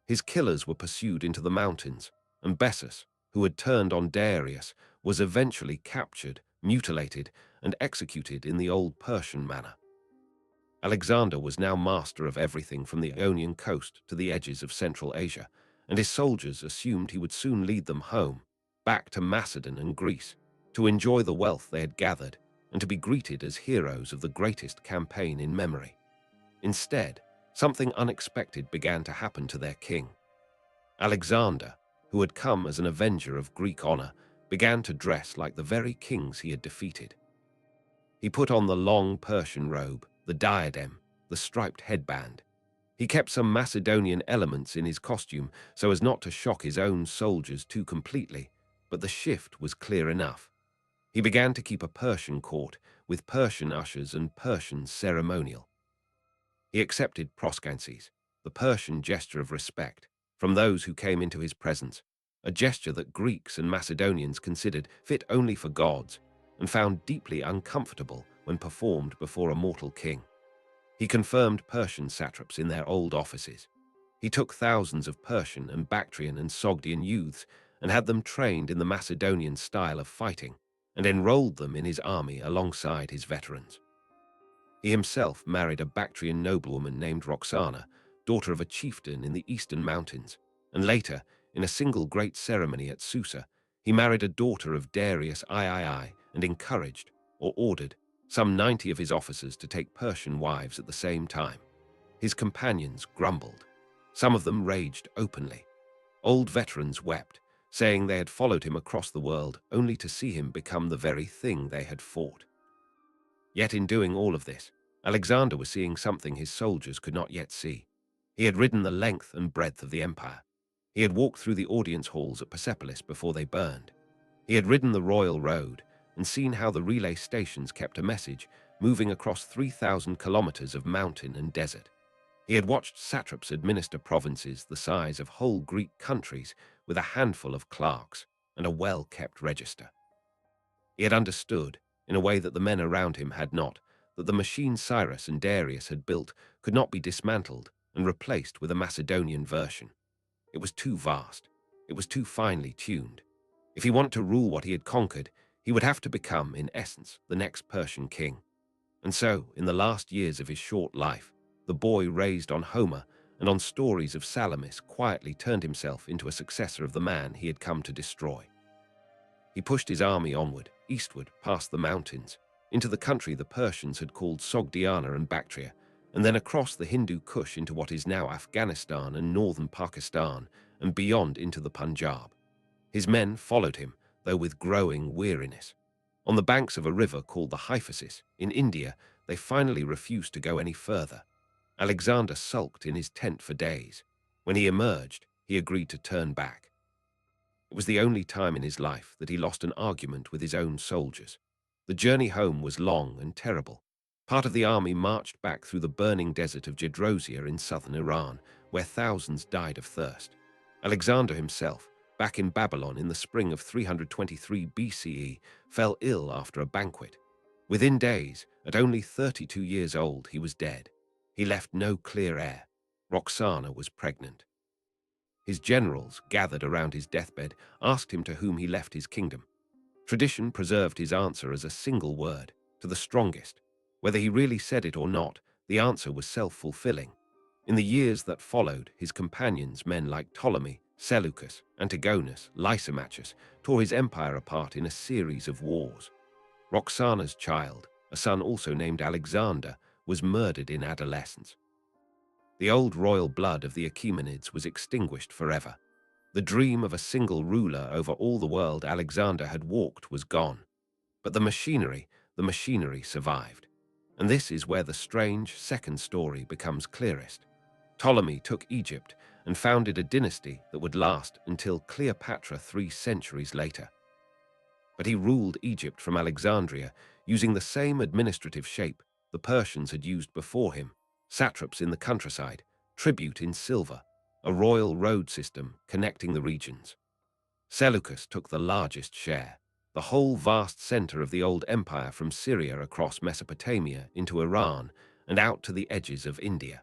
His killers were pursued into the mountains, and Bessus, who had turned on Darius, was eventually captured, mutilated, and executed in the old Persian manner. Alexander was now master of everything from the Ionian coast to the edges of Central Asia, and his soldiers assumed he would soon lead them home, back to Macedon and Greece, to enjoy the wealth they had gathered and to be greeted as heroes of the greatest campaign in memory. Instead, something unexpected began to happen to their king. Alexander, who had come as an avenger of Greek honor, began to dress like the very kings he had defeated. He put on the long Persian robe, the diadem, the striped headband. He kept some Macedonian elements in his costume so as not to shock his own soldiers too completely, but the shift was clear enough. He began to keep a Persian court with Persian ushers and Persian ceremonial. He accepted proskenses, the Persian gesture of respect, from those who came into his presence, a gesture that Greeks and Macedonians considered fit only for gods and found deeply uncomfortable when performed before a mortal king. He confirmed Persian satraps in their old offices. He took thousands of Persian and Bactrian and Sogdian youths and had them trained in the Macedonian style of fighting and enrolled them in his army alongside his veterans. He himself married a Bactrian noblewoman named Roxana, daughter of a chieftain in the eastern mountains, and later, in a single great ceremony at Susa, he married a daughter of Darius III and encouraged, or ordered, some 90 of his officers to take Persian wives at the same time. His companions grumbled. Some of them raged openly. Old veterans wept, saying they had followed him across the world only to see him become the very thing they had fought. Yet in doing all of this, Alexander was seeing something his soldiers could not yet see. He had ridden the length and breadth of the empire. He had walked through the audience halls at Persepolis before they burned. He had ridden the royal road and seen how the relay stations kept a message moving across 3,000 kilometers of mountain and desert. He had watched satraps administer provinces the size of whole Greek countries with a handful of clerks. and a well-kept register. He had understood, in a way that the men around him had not, that the machine Cyrus and Darius had built could not be dismantled and replaced with a Macedonian version. It was too vast. It was too finely tuned. If he wanted to rule what he had conquered, he would have to become, in essence, the next Persian king. And so, in the last years of his short life, the boy raised on Homer and on stories of Salamis quietly turned himself into a successor of the man he had come to destroy. He pushed his army onward, eastward, past the mountains, into the country the Persians had called Sogdiana and Bactria, and then across the Hindu Kush into what is now Afghanistan and northern Pakistan, and beyond into the Punjab. His men followed him, though with growing weariness. On the banks of a river called the Hyphasis, in India, they finally refused to go any further. Alexander sulked in his tent for days. When he emerged, he agreed to turn back. It was the only time in his life that he lost an argument with his own soldiers. The journey home was long and terrible. Part of the army marched back through the burning desert of Gedrosia in southern Iran, where thousands died of thirst. Alexander himself, back in Babylon in the spring of 323 BCE, fell ill after a banquet. Within days, at only 32 years old, he was dead. He left no clear heir. Roxana was pregnant. His generals, gathered around his deathbed, asked him to whom he left his kingdom. Tradition preserved his answer as a single word, to the strongest. Whether he really said it or not, the answer was self-fulfilling. In the years that followed, his companions, men like Ptolemy, Seleucus, Antigonus, Lysimachus, tore his empire apart in a series of wars. Roxana's child, a son also named Alexander, was murdered in adolescence. The old royal blood of the Achaemenids was extinguished forever. The dream of a single ruler over all the world Alexander had walked was gone. But the machinery survived. And this is where the strange second story becomes clearest. Ptolemy took Egypt and founded a dynasty that would last until Cleopatra 3 centuries later. But he ruled Egypt from Alexandria using the same administrative shape the Persians had used before him: satraps in the countryside, tribute in silver, a royal road system connecting the regions. Seleucus took the largest share, the whole vast center of the old empire from Syria across Mesopotamia into Iran and out to the edges of India.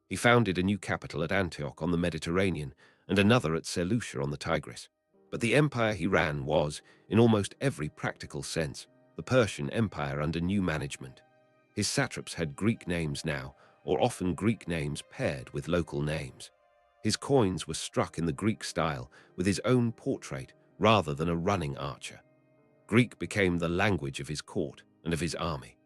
He founded a new capital at Antioch on the Mediterranean and another at Seleucia on the Tigris. But the empire he ran was, in almost every practical sense, the Persian Empire under new management. His satraps had Greek names now, or often Greek names paired with local names. His coins were struck in the Greek style, with his own portrait rather than a running archer. Greek became the language of his court and of his army.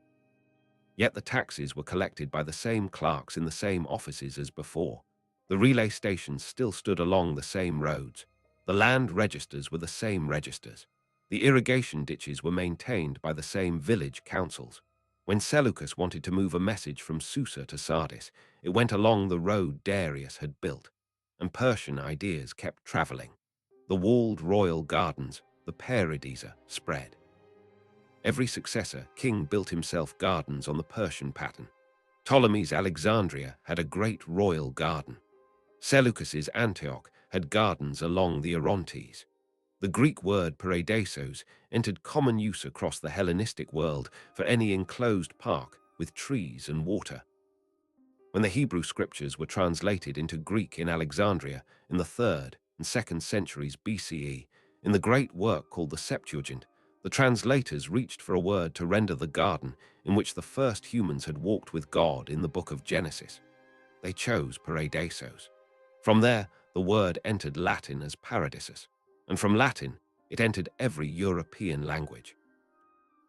Yet the taxes were collected by the same clerks in the same offices as before. The relay stations still stood along the same roads. The land registers were the same registers. The irrigation ditches were maintained by the same village councils. When Seleucus wanted to move a message from Susa to Sardis, it went along the road Darius had built, and Persian ideas kept traveling. The walled royal gardens, the paradisa, spread. Every successor king built himself gardens on the Persian pattern. Ptolemy's Alexandria had a great royal garden. Seleucus's Antioch had gardens along the Orontes. The Greek word paradeisos entered common use across the Hellenistic world for any enclosed park with trees and water. When the Hebrew scriptures were translated into Greek in Alexandria in the 3rd and 2nd centuries BCE, in the great work called the Septuagint, the translators reached for a word to render the garden in which the first humans had walked with God in the book of Genesis. They chose paradeisos. From there, the word entered Latin as paradisus, and from Latin, it entered every European language.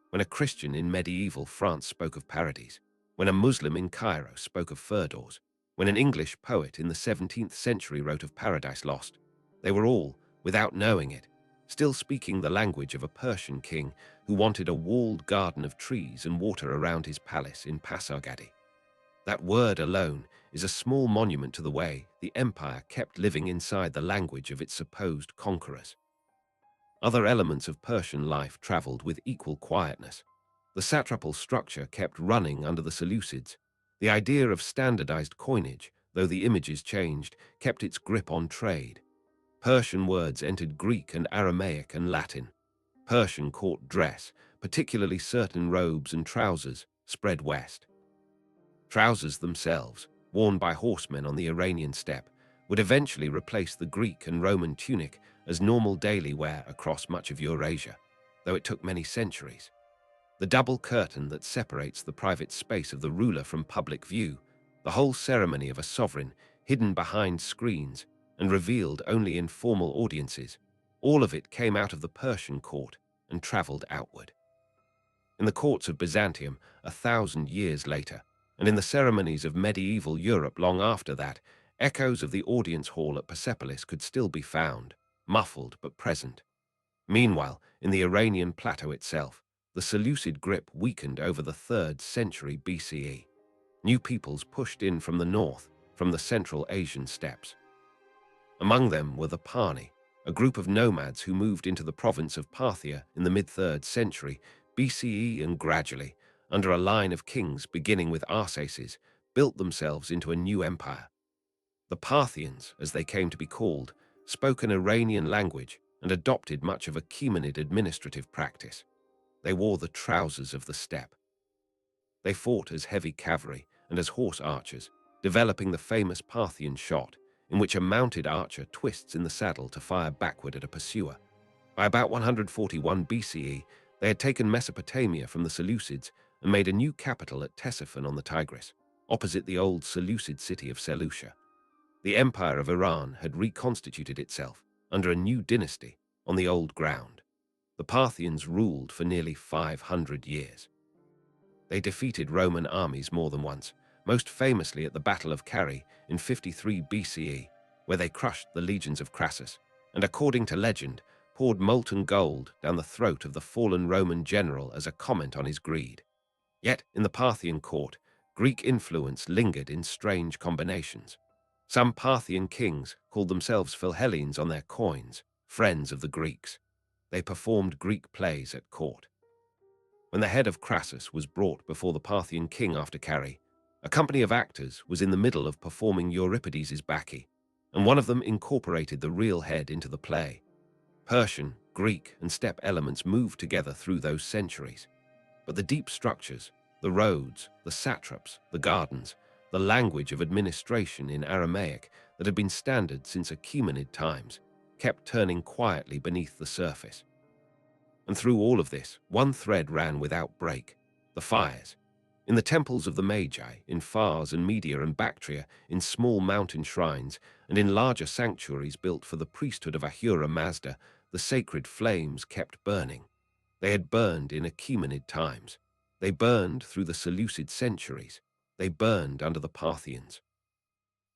When a Christian in medieval France spoke of paradise, when a Muslim in Cairo spoke of Firdaus, when an English poet in the 17th century wrote of Paradise Lost, they were all, without knowing it, still speaking the language of a Persian king who wanted a walled garden of trees and water around his palace in Pasargadae. That word alone is a small monument to the way the empire kept living inside the language of its supposed conquerors. Other elements of Persian life traveled with equal quietness. The satrapal structure kept running under the Seleucids. The idea of standardized coinage, though the images changed, kept its grip on trade. Persian words entered Greek and Aramaic and Latin. Persian court dress, particularly certain robes and trousers, spread west. Trousers themselves, worn by horsemen on the Iranian steppe, would eventually replace the Greek and Roman tunic as normal daily wear across much of Eurasia, though it took many centuries. The double curtain that separates the private space of the ruler from public view, the whole ceremony of a sovereign hidden behind screens and revealed only in formal audiences, all of it came out of the Persian court and traveled outward. In the courts of Byzantium 1,000 years later, and in the ceremonies of medieval Europe long after that, echoes of the audience hall at Persepolis could still be found, muffled but present. Meanwhile, in the Iranian plateau itself, the Seleucid grip weakened over the 3rd century BCE. New peoples pushed in from the north, from the Central Asian steppes. Among them were the Parni, a group of nomads who moved into the province of Parthia in the mid-3rd century BCE and gradually, under a line of kings beginning with Arsaces, built themselves into a new empire. The Parthians, as they came to be called, spoke an Iranian language and adopted much of Achaemenid administrative practice. They wore the trousers of the steppe. They fought as heavy cavalry and as horse archers, developing the famous Parthian shot, in which a mounted archer twists in the saddle to fire backward at a pursuer. By about 141 BCE, they had taken Mesopotamia from the Seleucids and made a new capital at Ctesiphon on the Tigris, opposite the old Seleucid city of Seleucia. The Empire of Iran had reconstituted itself under a new dynasty on the old ground. The Parthians ruled for nearly 500 years. They defeated Roman armies more than once, most famously at the Battle of Carrhae in 53 BCE, where they crushed the legions of Crassus, and according to legend, poured molten gold down the throat of the fallen Roman general as a comment on his greed. Yet, in the Parthian court, Greek influence lingered in strange combinations. Some Parthian kings called themselves Philhellenes on their coins, friends of the Greeks. They performed Greek plays at court. When the head of Crassus was brought before the Parthian king after Carrhae, a company of actors was in the middle of performing Euripides' Bacchae, and one of them incorporated the real head into the play. Persian, Greek, and steppe elements moved together through those centuries. But the deep structures, the roads, the satraps, the gardens, the language of administration in Aramaic that had been standard since Achaemenid times, kept turning quietly beneath the surface. And through all of this, one thread ran without break: the fires. In the temples of the Magi, in Fars and Media and Bactria, in small mountain shrines, and in larger sanctuaries built for the priesthood of Ahura Mazda, the sacred flames kept burning. They had burned in Achaemenid times. They burned through the Seleucid centuries. They burned under the Parthians.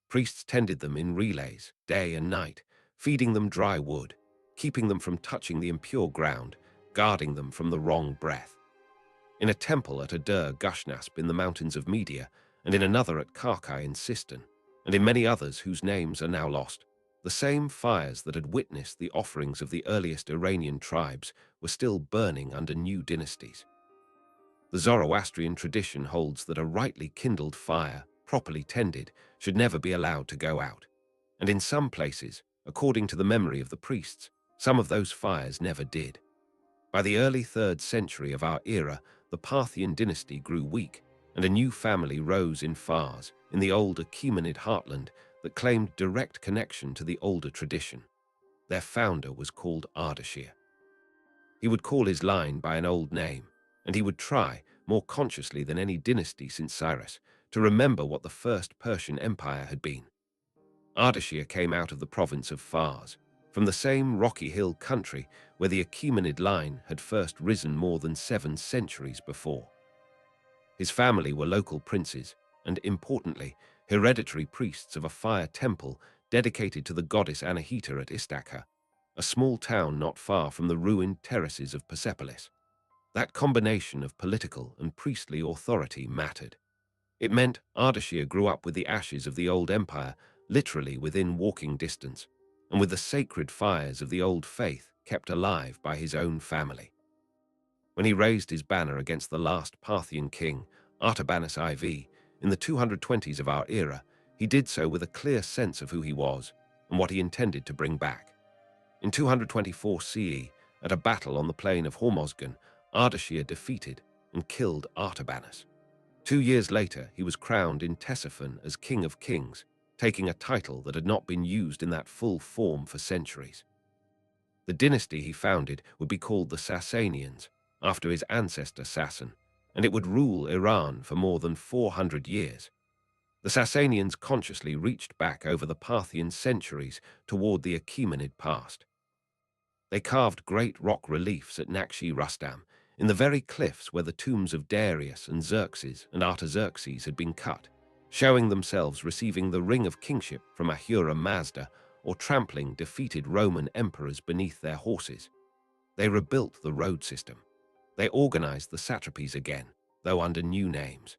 Priests tended them in relays, day and night, feeding them dry wood, keeping them from touching the impure ground, guarding them from the wrong breath. In a temple at Adur Gushnasp in the mountains of Media, and in another at Karkai in Sistan, and in many others whose names are now lost, the same fires that had witnessed the offerings of the earliest Iranian tribes were still burning under new dynasties. The Zoroastrian tradition holds that a rightly kindled fire, properly tended, should never be allowed to go out. And in some places, according to the memory of the priests, some of those fires never did. By the early 3rd century of our era, the Parthian dynasty grew weak, and a new family rose in Fars, in the old Achaemenid heartland, that claimed direct connection to the older tradition. Their founder was called Ardashir. He would call his line by an old name, and he would try, more consciously than any dynasty since Cyrus, to remember what the first Persian Empire had been. Ardashir came out of the province of Fars, from the same rocky hill country where the Achaemenid line had first risen more than 7 centuries before. His family were local princes and, importantly, hereditary priests of a fire temple dedicated to the goddess Anahita at Istakhr, a small town not far from the ruined terraces of Persepolis. That combination of political and priestly authority mattered. It meant Ardashir grew up with the ashes of the old empire literally within walking distance, and with the sacred fires of the old faith kept alive by his own family. When he raised his banner against the last Parthian king, Artabanus IV, in the 220s of our era, he did so with a clear sense of who he was and what he intended to bring back. In 224 CE, at a battle on the plain of Hormozgan, Ardashir defeated and killed Artabanus. 2 years later, he was crowned in Ctesiphon as King of Kings, taking a title that had not been used in that full form for centuries. The dynasty he founded would be called the Sasanians, after his ancestor Sasan, and it would rule Iran for more than 400 years. The Sasanians consciously reached back over the Parthian centuries toward the Achaemenid past. They carved great rock reliefs at Nakshi Rustam, in the very cliffs where the tombs of Darius and Xerxes and Artaxerxes had been cut, showing themselves receiving the ring of kingship from Ahura Mazda or trampling defeated Roman emperors beneath their horses. They rebuilt the road system. They organized the satrapies again, though under new names.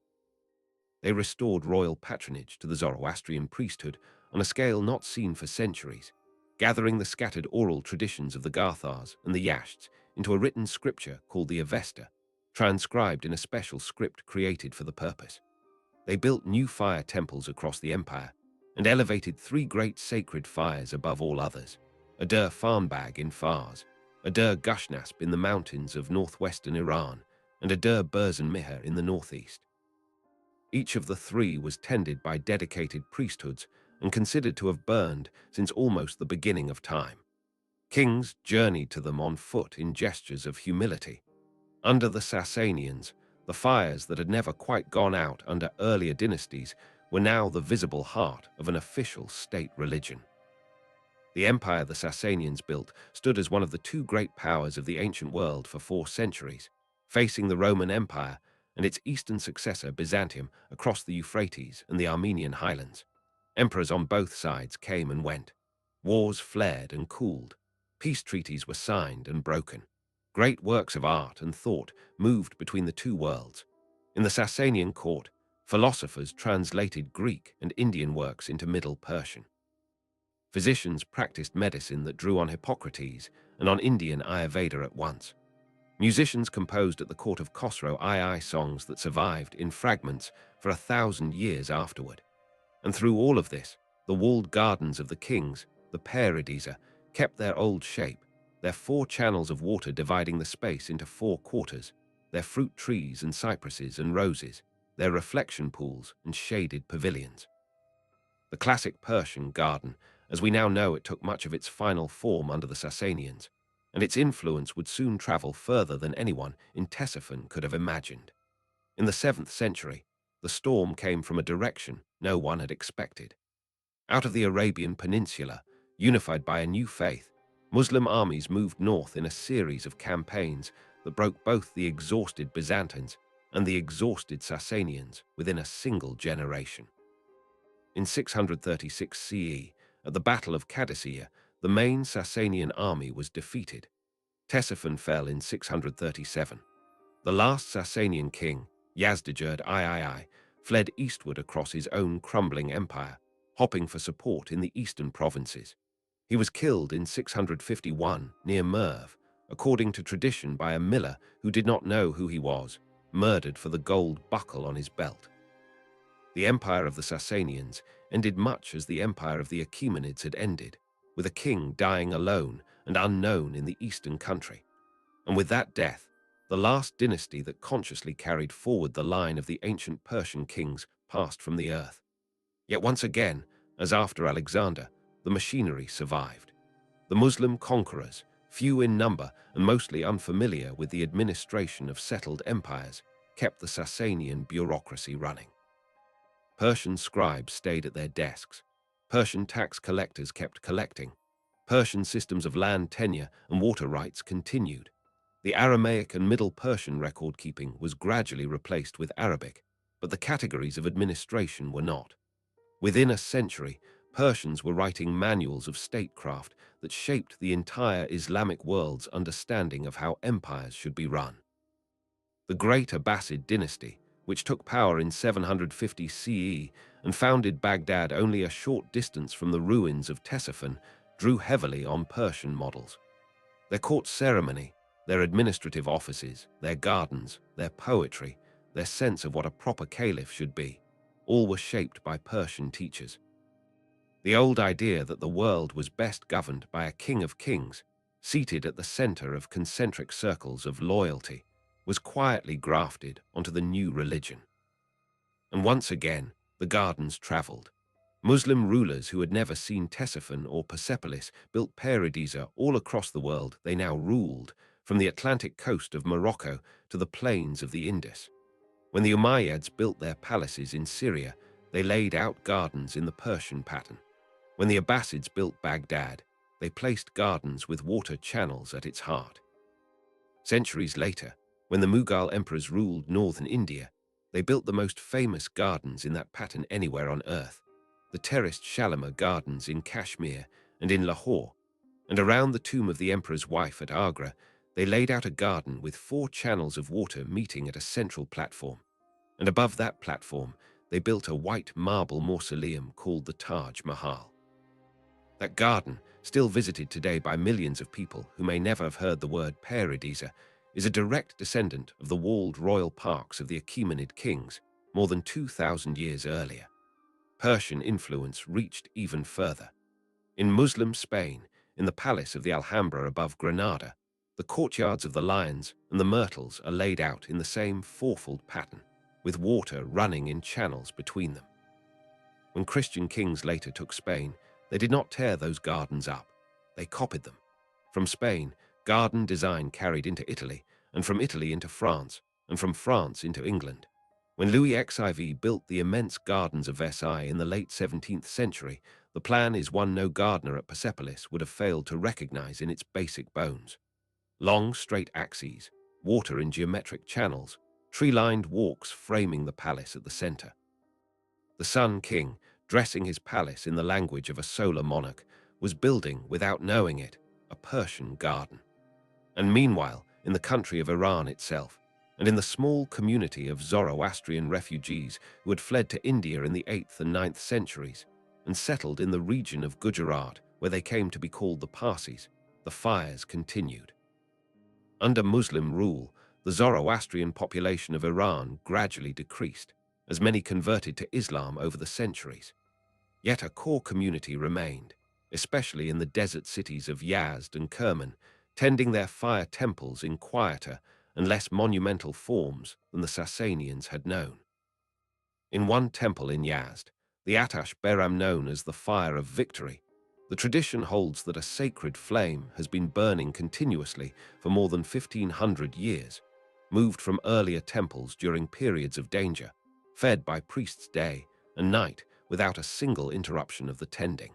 They restored royal patronage to the Zoroastrian priesthood on a scale not seen for centuries, gathering the scattered oral traditions of the Gathars and the Yashts into a written scripture called the Avesta, transcribed in a special script created for the purpose. They built new fire temples across the empire and elevated 3 great sacred fires above all others: Adur Farnbag in Fars, Adur Gushnasp in the mountains of northwestern Iran, and Adur Burzan Mihr in the northeast. Each of the 3 was tended by dedicated priesthoods and considered to have burned since almost the beginning of time. Kings journeyed to them on foot in gestures of humility. Under the Sasanians, the fires that had never quite gone out under earlier dynasties were now the visible heart of an official state religion. The empire the Sasanians built stood as one of the 2 great powers of the ancient world for 4 centuries, facing the Roman Empire and its eastern successor Byzantium across the Euphrates and the Armenian highlands. Emperors on both sides came and went. Wars flared and cooled. Peace treaties were signed and broken. Great works of art and thought moved between the 2 worlds. In the Sasanian court, philosophers translated Greek and Indian works into Middle Persian. Physicians practiced medicine that drew on Hippocrates and on Indian Ayurveda at once. Musicians composed at the court of Khosrow II songs that survived in fragments for 1,000 years afterward. And through all of this, the walled gardens of the kings, the Paradisa, kept their old shape, their 4 channels of water dividing the space into 4 quarters, their fruit trees and cypresses and roses, their reflection pools and shaded pavilions. The classic Persian garden, as we now know it, took much of its final form under the Sasanians, and its influence would soon travel further than anyone in Ctesiphon could have imagined. In the 7th century, the storm came from a direction no one had expected. Out of the Arabian Peninsula, unified by a new faith, Muslim armies moved north in a series of campaigns that broke both the exhausted Byzantines and the exhausted Sasanians within a single generation. In 636 CE, at the Battle of Qadisiyah, the main Sasanian army was defeated. Ctesiphon fell in 637. The last Sasanian king, Yazdijerd III, fled eastward across his own crumbling empire, hopping for support in the eastern provinces. He was killed in 651 near Merv, according to tradition by a miller who did not know who he was, murdered for the gold buckle on his belt. The empire of the Sasanians ended much as the empire of the Achaemenids had ended, with a king dying alone and unknown in the eastern country. And with that death, the last dynasty that consciously carried forward the line of the ancient Persian kings passed from the earth. Yet once again, as after Alexander, the machinery survived. The Muslim conquerors, few in number and mostly unfamiliar with the administration of settled empires, kept the Sasanian bureaucracy running. Persian scribes stayed at their desks. Persian tax collectors kept collecting. Persian systems of land tenure and water rights continued. The Aramaic and Middle Persian record-keeping was gradually replaced with Arabic, but the categories of administration were not. Within a century, Persians were writing manuals of statecraft that shaped the entire Islamic world's understanding of how empires should be run. The Great Abbasid dynasty, which took power in 750 CE and founded Baghdad only a short distance from the ruins of Ctesiphon, drew heavily on Persian models. Their court ceremony, their administrative offices, their gardens, their poetry, their sense of what a proper caliph should be, all were shaped by Persian teachers. The old idea that the world was best governed by a king of kings, seated at the center of concentric circles of loyalty, was quietly grafted onto the new religion. And once again, the gardens traveled. Muslim rulers who had never seen Ctesiphon or Persepolis built paradisa all across the world. They now ruled, from the Atlantic coast of Morocco to the plains of the Indus. When the Umayyads built their palaces in Syria, they laid out gardens in the Persian pattern. When the Abbasids built Baghdad, they placed gardens with water channels at its heart. Centuries later, when the Mughal emperors ruled northern India, they built the most famous gardens in that pattern anywhere on earth, the terraced Shalimar Gardens in Kashmir and in Lahore, and around the tomb of the emperor's wife at Agra, they laid out a garden with 4 channels of water meeting at a central platform. And above that platform, they built a white marble mausoleum called the Taj Mahal. That garden, still visited today by millions of people who may never have heard the word paradisa, is a direct descendant of the walled royal parks of the Achaemenid kings more than 2,000 years earlier. Persian influence reached even further. In Muslim Spain, in the palace of the Alhambra above Granada, the courtyards of the lions and the myrtles are laid out in the same fourfold pattern, with water running in channels between them. When Christian kings later took Spain, they did not tear those gardens up. They copied them. From Spain, garden design carried into Italy, and from Italy into France, and from France into England. When Louis XIV built the immense gardens of Versailles in the late 17th century, the plan is one no gardener at Persepolis would have failed to recognize in its basic bones. Long, straight axes, water in geometric channels, tree-lined walks framing the palace at the center. The Sun King, dressing his palace in the language of a solar monarch, was building, without knowing it, a Persian garden. And meanwhile, in the country of Iran itself, and in the small community of Zoroastrian refugees who had fled to India in the 8th and 9th centuries, and settled in the region of Gujarat, where they came to be called the Parsis, the fires continued. Under Muslim rule, the Zoroastrian population of Iran gradually decreased, as many converted to Islam over the centuries. Yet a core community remained, especially in the desert cities of Yazd and Kerman, tending their fire temples in quieter and less monumental forms than the Sasanians had known. In one temple in Yazd, the Atash Beram known as the Fire of Victory, the tradition holds that a sacred flame has been burning continuously for more than 1,500 years, moved from earlier temples during periods of danger, fed by priests day and night without a single interruption of the tending.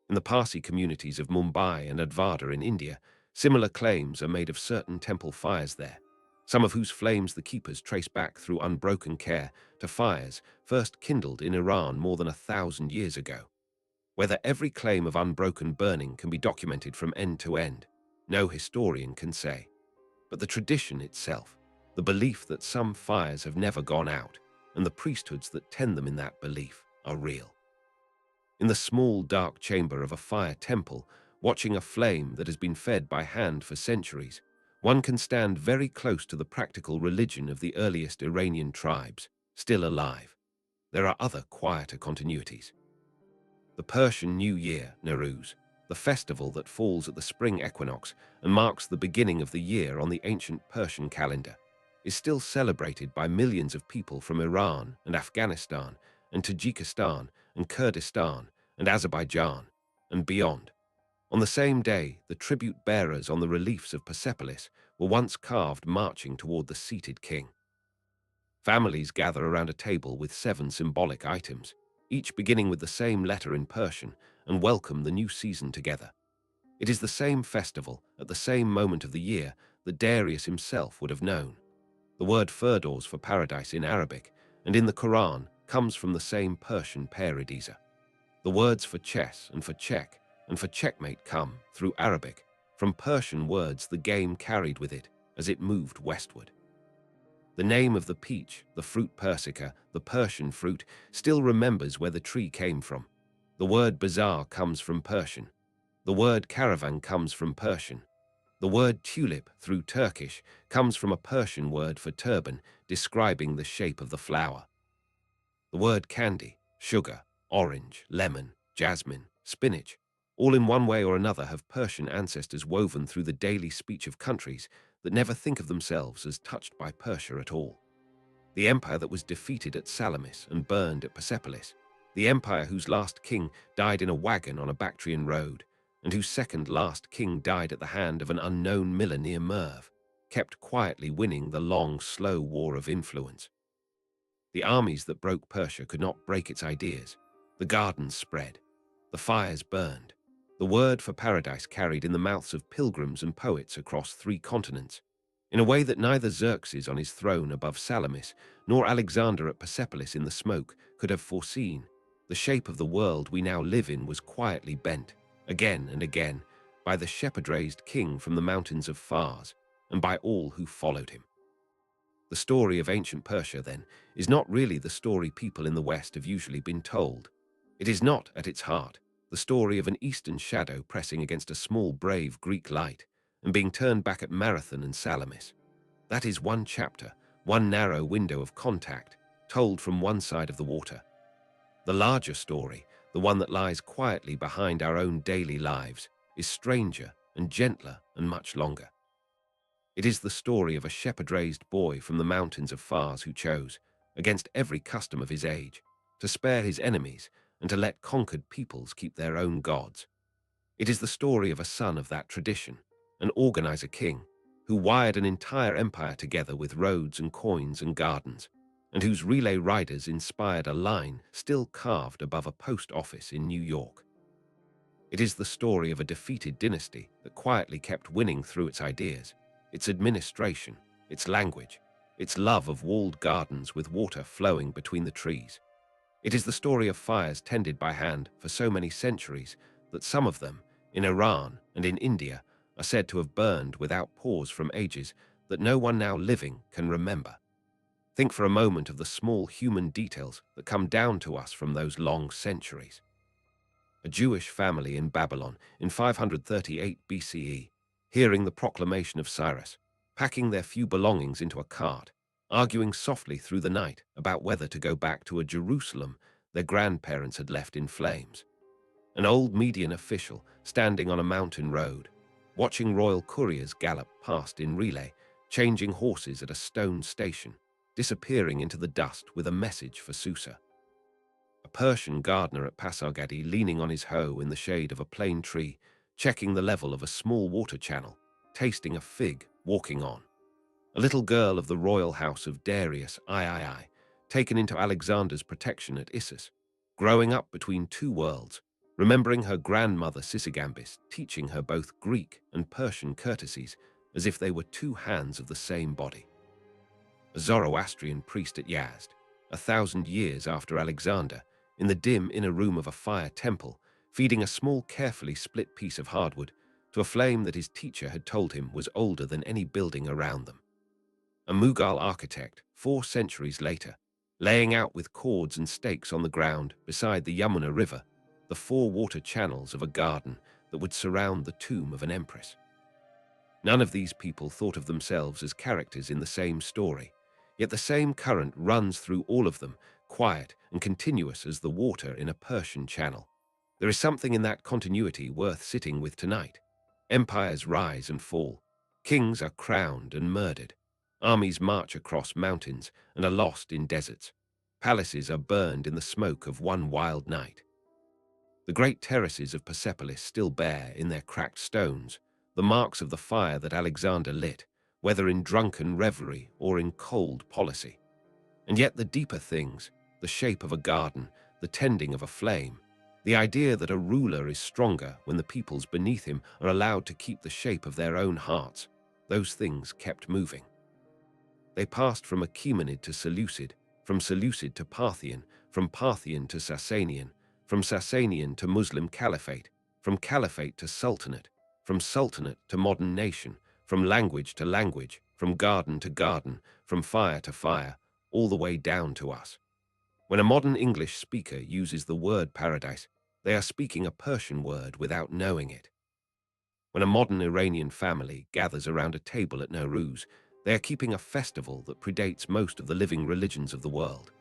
In the Parsi communities of Mumbai and Advada in India, similar claims are made of certain temple fires there, some of whose flames the keepers trace back through unbroken care to fires first kindled in Iran more than 1,000 years ago. Whether every claim of unbroken burning can be documented from end to end, no historian can say. But the tradition itself, the belief that some fires have never gone out, and the priesthoods that tend them in that belief, are real. In the small, dark chamber of a fire temple, watching a flame that has been fed by hand for centuries, one can stand very close to the practical religion of the earliest Iranian tribes, still alive. There are other quieter continuities. The Persian New Year, Nowruz, the festival that falls at the spring equinox and marks the beginning of the year on the ancient Persian calendar, is still celebrated by millions of people from Iran and Afghanistan and Tajikistan and Kurdistan and Azerbaijan and beyond. On the same day, the tribute bearers on the reliefs of Persepolis were once carved marching toward the seated king. Families gather around a table with 7 symbolic items, each beginning with the same letter in Persian, and welcome the new season together. It is the same festival, at the same moment of the year, that Darius himself would have known. The word Firdaus for paradise in Arabic, and in the Quran, comes from the same Persian paradisa. The words for chess and for check and for checkmate come, through Arabic, from Persian words the game carried with it as it moved westward. The name of the peach, the fruit persica, the Persian fruit, still remembers where the tree came from. The word bazaar comes from Persian. The word caravan comes from Persian. The word tulip, through Turkish, comes from a Persian word for turban, describing the shape of the flower. The word candy, sugar, orange, lemon, jasmine, spinach, all in one way or another have Persian ancestors woven through the daily speech of countries that never think of themselves as touched by Persia at all. The empire that was defeated at Salamis and burned at Persepolis, the empire whose last king died in a wagon on a Bactrian road, and whose second last king died at the hand of an unknown miller near Merv, kept quietly winning the long, slow war of influence. The armies that broke Persia could not break its ideas. The gardens spread. The fires burned. The word for paradise carried in the mouths of pilgrims and poets across 3 continents, in a way that neither Xerxes on his throne above Salamis nor Alexander at Persepolis in the smoke could have foreseen. The shape of the world we now live in was quietly bent, again and again, by the shepherd-raised king from the mountains of Fars, and by all who followed him. The story of ancient Persia, then, is not really the story people in the West have usually been told. It is not, at its heart, the story of an Eastern shadow pressing against a small, brave Greek light and being turned back at Marathon and Salamis. That is one chapter, one narrow window of contact, told from one side of the water. The larger story, the one that lies quietly behind our own daily lives, is stranger and gentler and much longer. It is the story of a shepherd-raised boy from the mountains of Fars who chose, against every custom of his age, to spare his enemies and to let conquered peoples keep their own gods. It is the story of a son of that tradition, an organizer king, who wired an entire empire together with roads and coins and gardens, and whose relay riders inspired a line still carved above a post office in New York. It is the story of a defeated dynasty that quietly kept winning through its ideas, its administration, its language, its love of walled gardens with water flowing between the trees. It is the story of fires tended by hand for so many centuries that some of them, in Iran and in India, are said to have burned without pause from ages that no one now living can remember. Think for a moment of the small human details that come down to us from those long centuries. A Jewish family in Babylon in 538 BCE, hearing the proclamation of Cyrus, packing their few belongings into a cart, arguing softly through the night about whether to go back to a Jerusalem their grandparents had left in flames. An old Median official standing on a mountain road, watching royal couriers gallop past in relay, changing horses at a stone station, disappearing into the dust with a message for Susa. A Persian gardener at Pasargadi leaning on his hoe in the shade of a plane tree, checking the level of a small water channel, tasting a fig, walking on. A little girl of the royal house of Darius III, taken into Alexander's protection at Issus, growing up between 2 worlds, remembering her grandmother Sisygambis teaching her both Greek and Persian courtesies as if they were 2 hands of the same body. A Zoroastrian priest at Yazd, 1,000 years after Alexander, in the dim inner room of a fire temple, feeding a small carefully split piece of hardwood to a flame that his teacher had told him was older than any building around them. A Mughal architect, 4 centuries later, laying out with cords and stakes on the ground beside the Yamuna River the 4 water channels of a garden that would surround the tomb of an empress. None of these people thought of themselves as characters in the same story, yet the same current runs through all of them, quiet and continuous as the water in a Persian channel. There is something in that continuity worth sitting with tonight. Empires rise and fall. Kings are crowned and murdered. Armies march across mountains and are lost in deserts. Palaces are burned in the smoke of one wild night. The great terraces of Persepolis still bear, in their cracked stones, the marks of the fire that Alexander lit, whether in drunken revelry or in cold policy. And yet the deeper things, the shape of a garden, the tending of a flame, the idea that a ruler is stronger when the peoples beneath him are allowed to keep the shape of their own hearts, those things kept moving. They passed from Achaemenid to Seleucid, from Seleucid to Parthian, from Parthian to Sasanian, from Sasanian to Muslim Caliphate, from Caliphate to Sultanate, from Sultanate to modern nation, from language to language, from garden to garden, from fire to fire, all the way down to us. When a modern English speaker uses the word paradise, they are speaking a Persian word without knowing it. When a modern Iranian family gathers around a table at Nowruz, they are keeping a festival that predates most of the living religions of the world.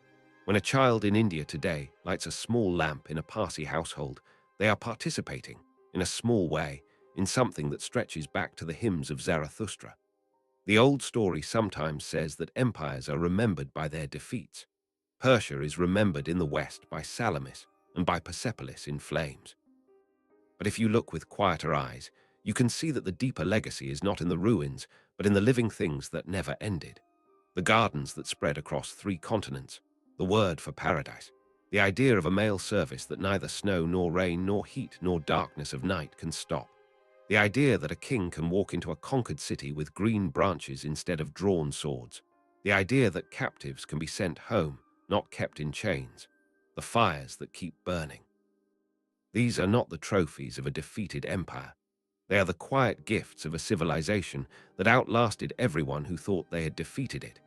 When a child in India today lights a small lamp in a Parsi household, they are participating, in a small way, in something that stretches back to the hymns of Zarathustra. The old story sometimes says that empires are remembered by their defeats. Persia is remembered in the West by Salamis and by Persepolis in flames. But if you look with quieter eyes, you can see that the deeper legacy is not in the ruins, but in the living things that never ended. The gardens that spread across 3 continents, the word for paradise, the idea of a mail service that neither snow nor rain nor heat nor darkness of night can stop, the idea that a king can walk into a conquered city with green branches instead of drawn swords, the idea that captives can be sent home, not kept in chains, the fires that keep burning. These are not the trophies of a defeated empire. They are the quiet gifts of a civilization that outlasted everyone who thought they had defeated it.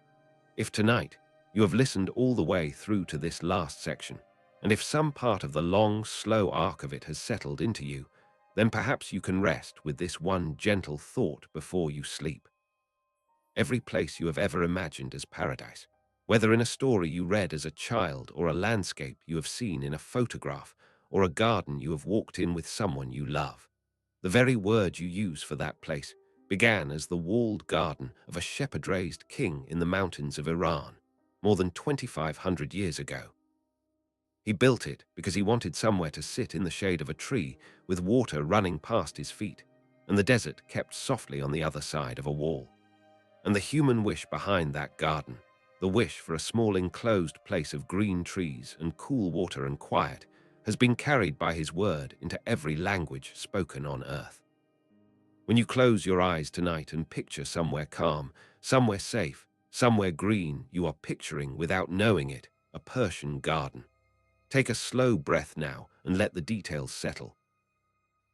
If tonight you have listened all the way through to this last section, and if some part of the long, slow arc of it has settled into you, then perhaps you can rest with this one gentle thought before you sleep. Every place you have ever imagined as paradise, whether in a story you read as a child or a landscape you have seen in a photograph or a garden you have walked in with someone you love, the very word you use for that place began as the walled garden of a shepherd-raised king in the mountains of Iran, more than 2,500 years ago. He built it because he wanted somewhere to sit in the shade of a tree with water running past his feet, and the desert kept softly on the other side of a wall. And the human wish behind that garden, the wish for a small enclosed place of green trees and cool water and quiet, has been carried by his word into every language spoken on earth. When you close your eyes tonight and picture somewhere calm, somewhere safe, somewhere green, you are picturing, without knowing it, a Persian garden. Take a slow breath now and let the details settle.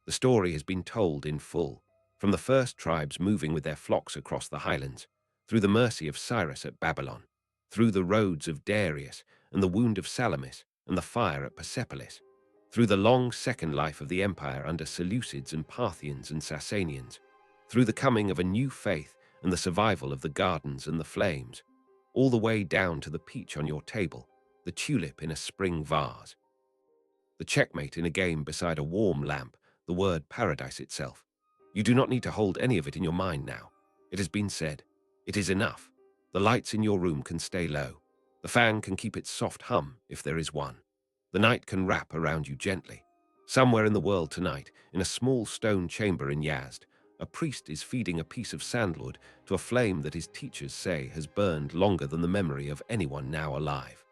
The story has been told in full, from the first tribes moving with their flocks across the highlands, through the mercy of Cyrus at Babylon, through the roads of Darius and the wound of Salamis and the fire at Persepolis, through the long second life of the empire under Seleucids and Parthians and Sasanians, through the coming of a new faith and the survival of the gardens and the flames, all the way down to the peach on your table, the tulip in a spring vase, the checkmate in a game beside a warm lamp, the word paradise itself. You do not need to hold any of it in your mind now. It has been said. It is enough. The lights in your room can stay low. The fan can keep its soft hum if there is one. The night can wrap around you gently. Somewhere in the world tonight, in a small stone chamber in Yazd, a priest is feeding a piece of sandalwood to a flame that his teachers say has burned longer than the memory of anyone now alive.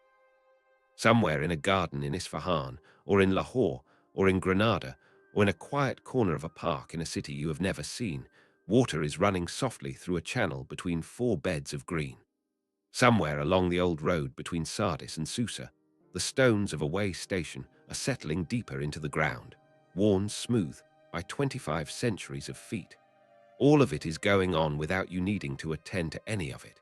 Somewhere in a garden in Isfahan, or in Lahore, or in Granada, or in a quiet corner of a park in a city you have never seen, water is running softly through a channel between 4 beds of green. Somewhere along the old road between Sardis and Susa, the stones of a way station are settling deeper into the ground, worn smooth by 25 centuries of feet. All of it is going on without you needing to attend to any of it.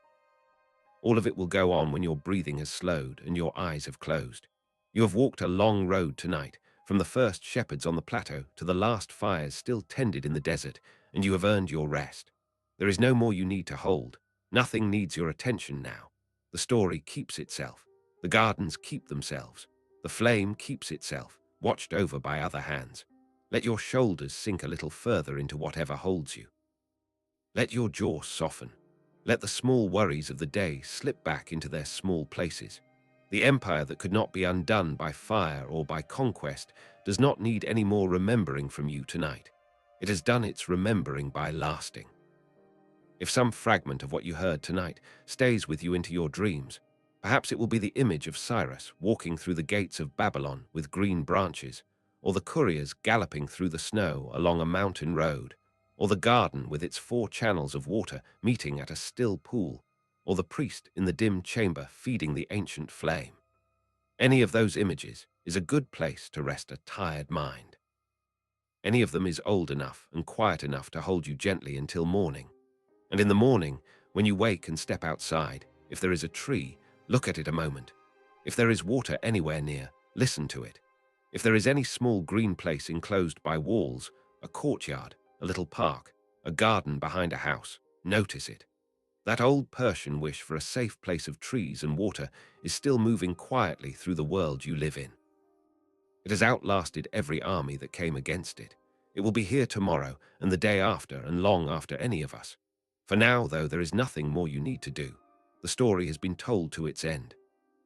All of it will go on when your breathing has slowed and your eyes have closed. You have walked a long road tonight, from the first shepherds on the plateau to the last fires still tended in the desert, and you have earned your rest. There is no more you need to hold. Nothing needs your attention now. The story keeps itself. The gardens keep themselves. The flame keeps itself, watched over by other hands. Let your shoulders sink a little further into whatever holds you. Let your jaw soften. Let the small worries of the day slip back into their small places. The empire that could not be undone by fire or by conquest does not need any more remembering from you tonight. It has done its remembering by lasting. If some fragment of what you heard tonight stays with you into your dreams, perhaps it will be the image of Cyrus walking through the gates of Babylon with green branches, or the couriers galloping through the snow along a mountain road, or the garden with its 4 channels of water meeting at a still pool, or the priest in the dim chamber feeding the ancient flame. Any of those images is a good place to rest a tired mind. Any of them is old enough and quiet enough to hold you gently until morning. And in the morning, when you wake and step outside, if there is a tree, look at it a moment. If there is water anywhere near, listen to it. If there is any small green place enclosed by walls, a courtyard, a little park, a garden behind a house, notice it. That old Persian wish for a safe place of trees and water is still moving quietly through the world you live in. It has outlasted every army that came against it. It will be here tomorrow and the day after and long after any of us. For now, though, there is nothing more you need to do. The story has been told to its end.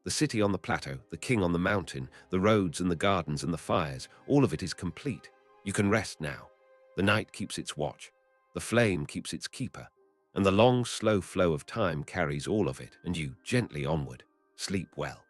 The city on the plateau, the king on the mountain, the roads and the gardens and the fires, all of it is complete. You can rest now. The night keeps its watch. The flame keeps its keeper. And the long, slow flow of time carries all of it, and you, gently onward, sleep well.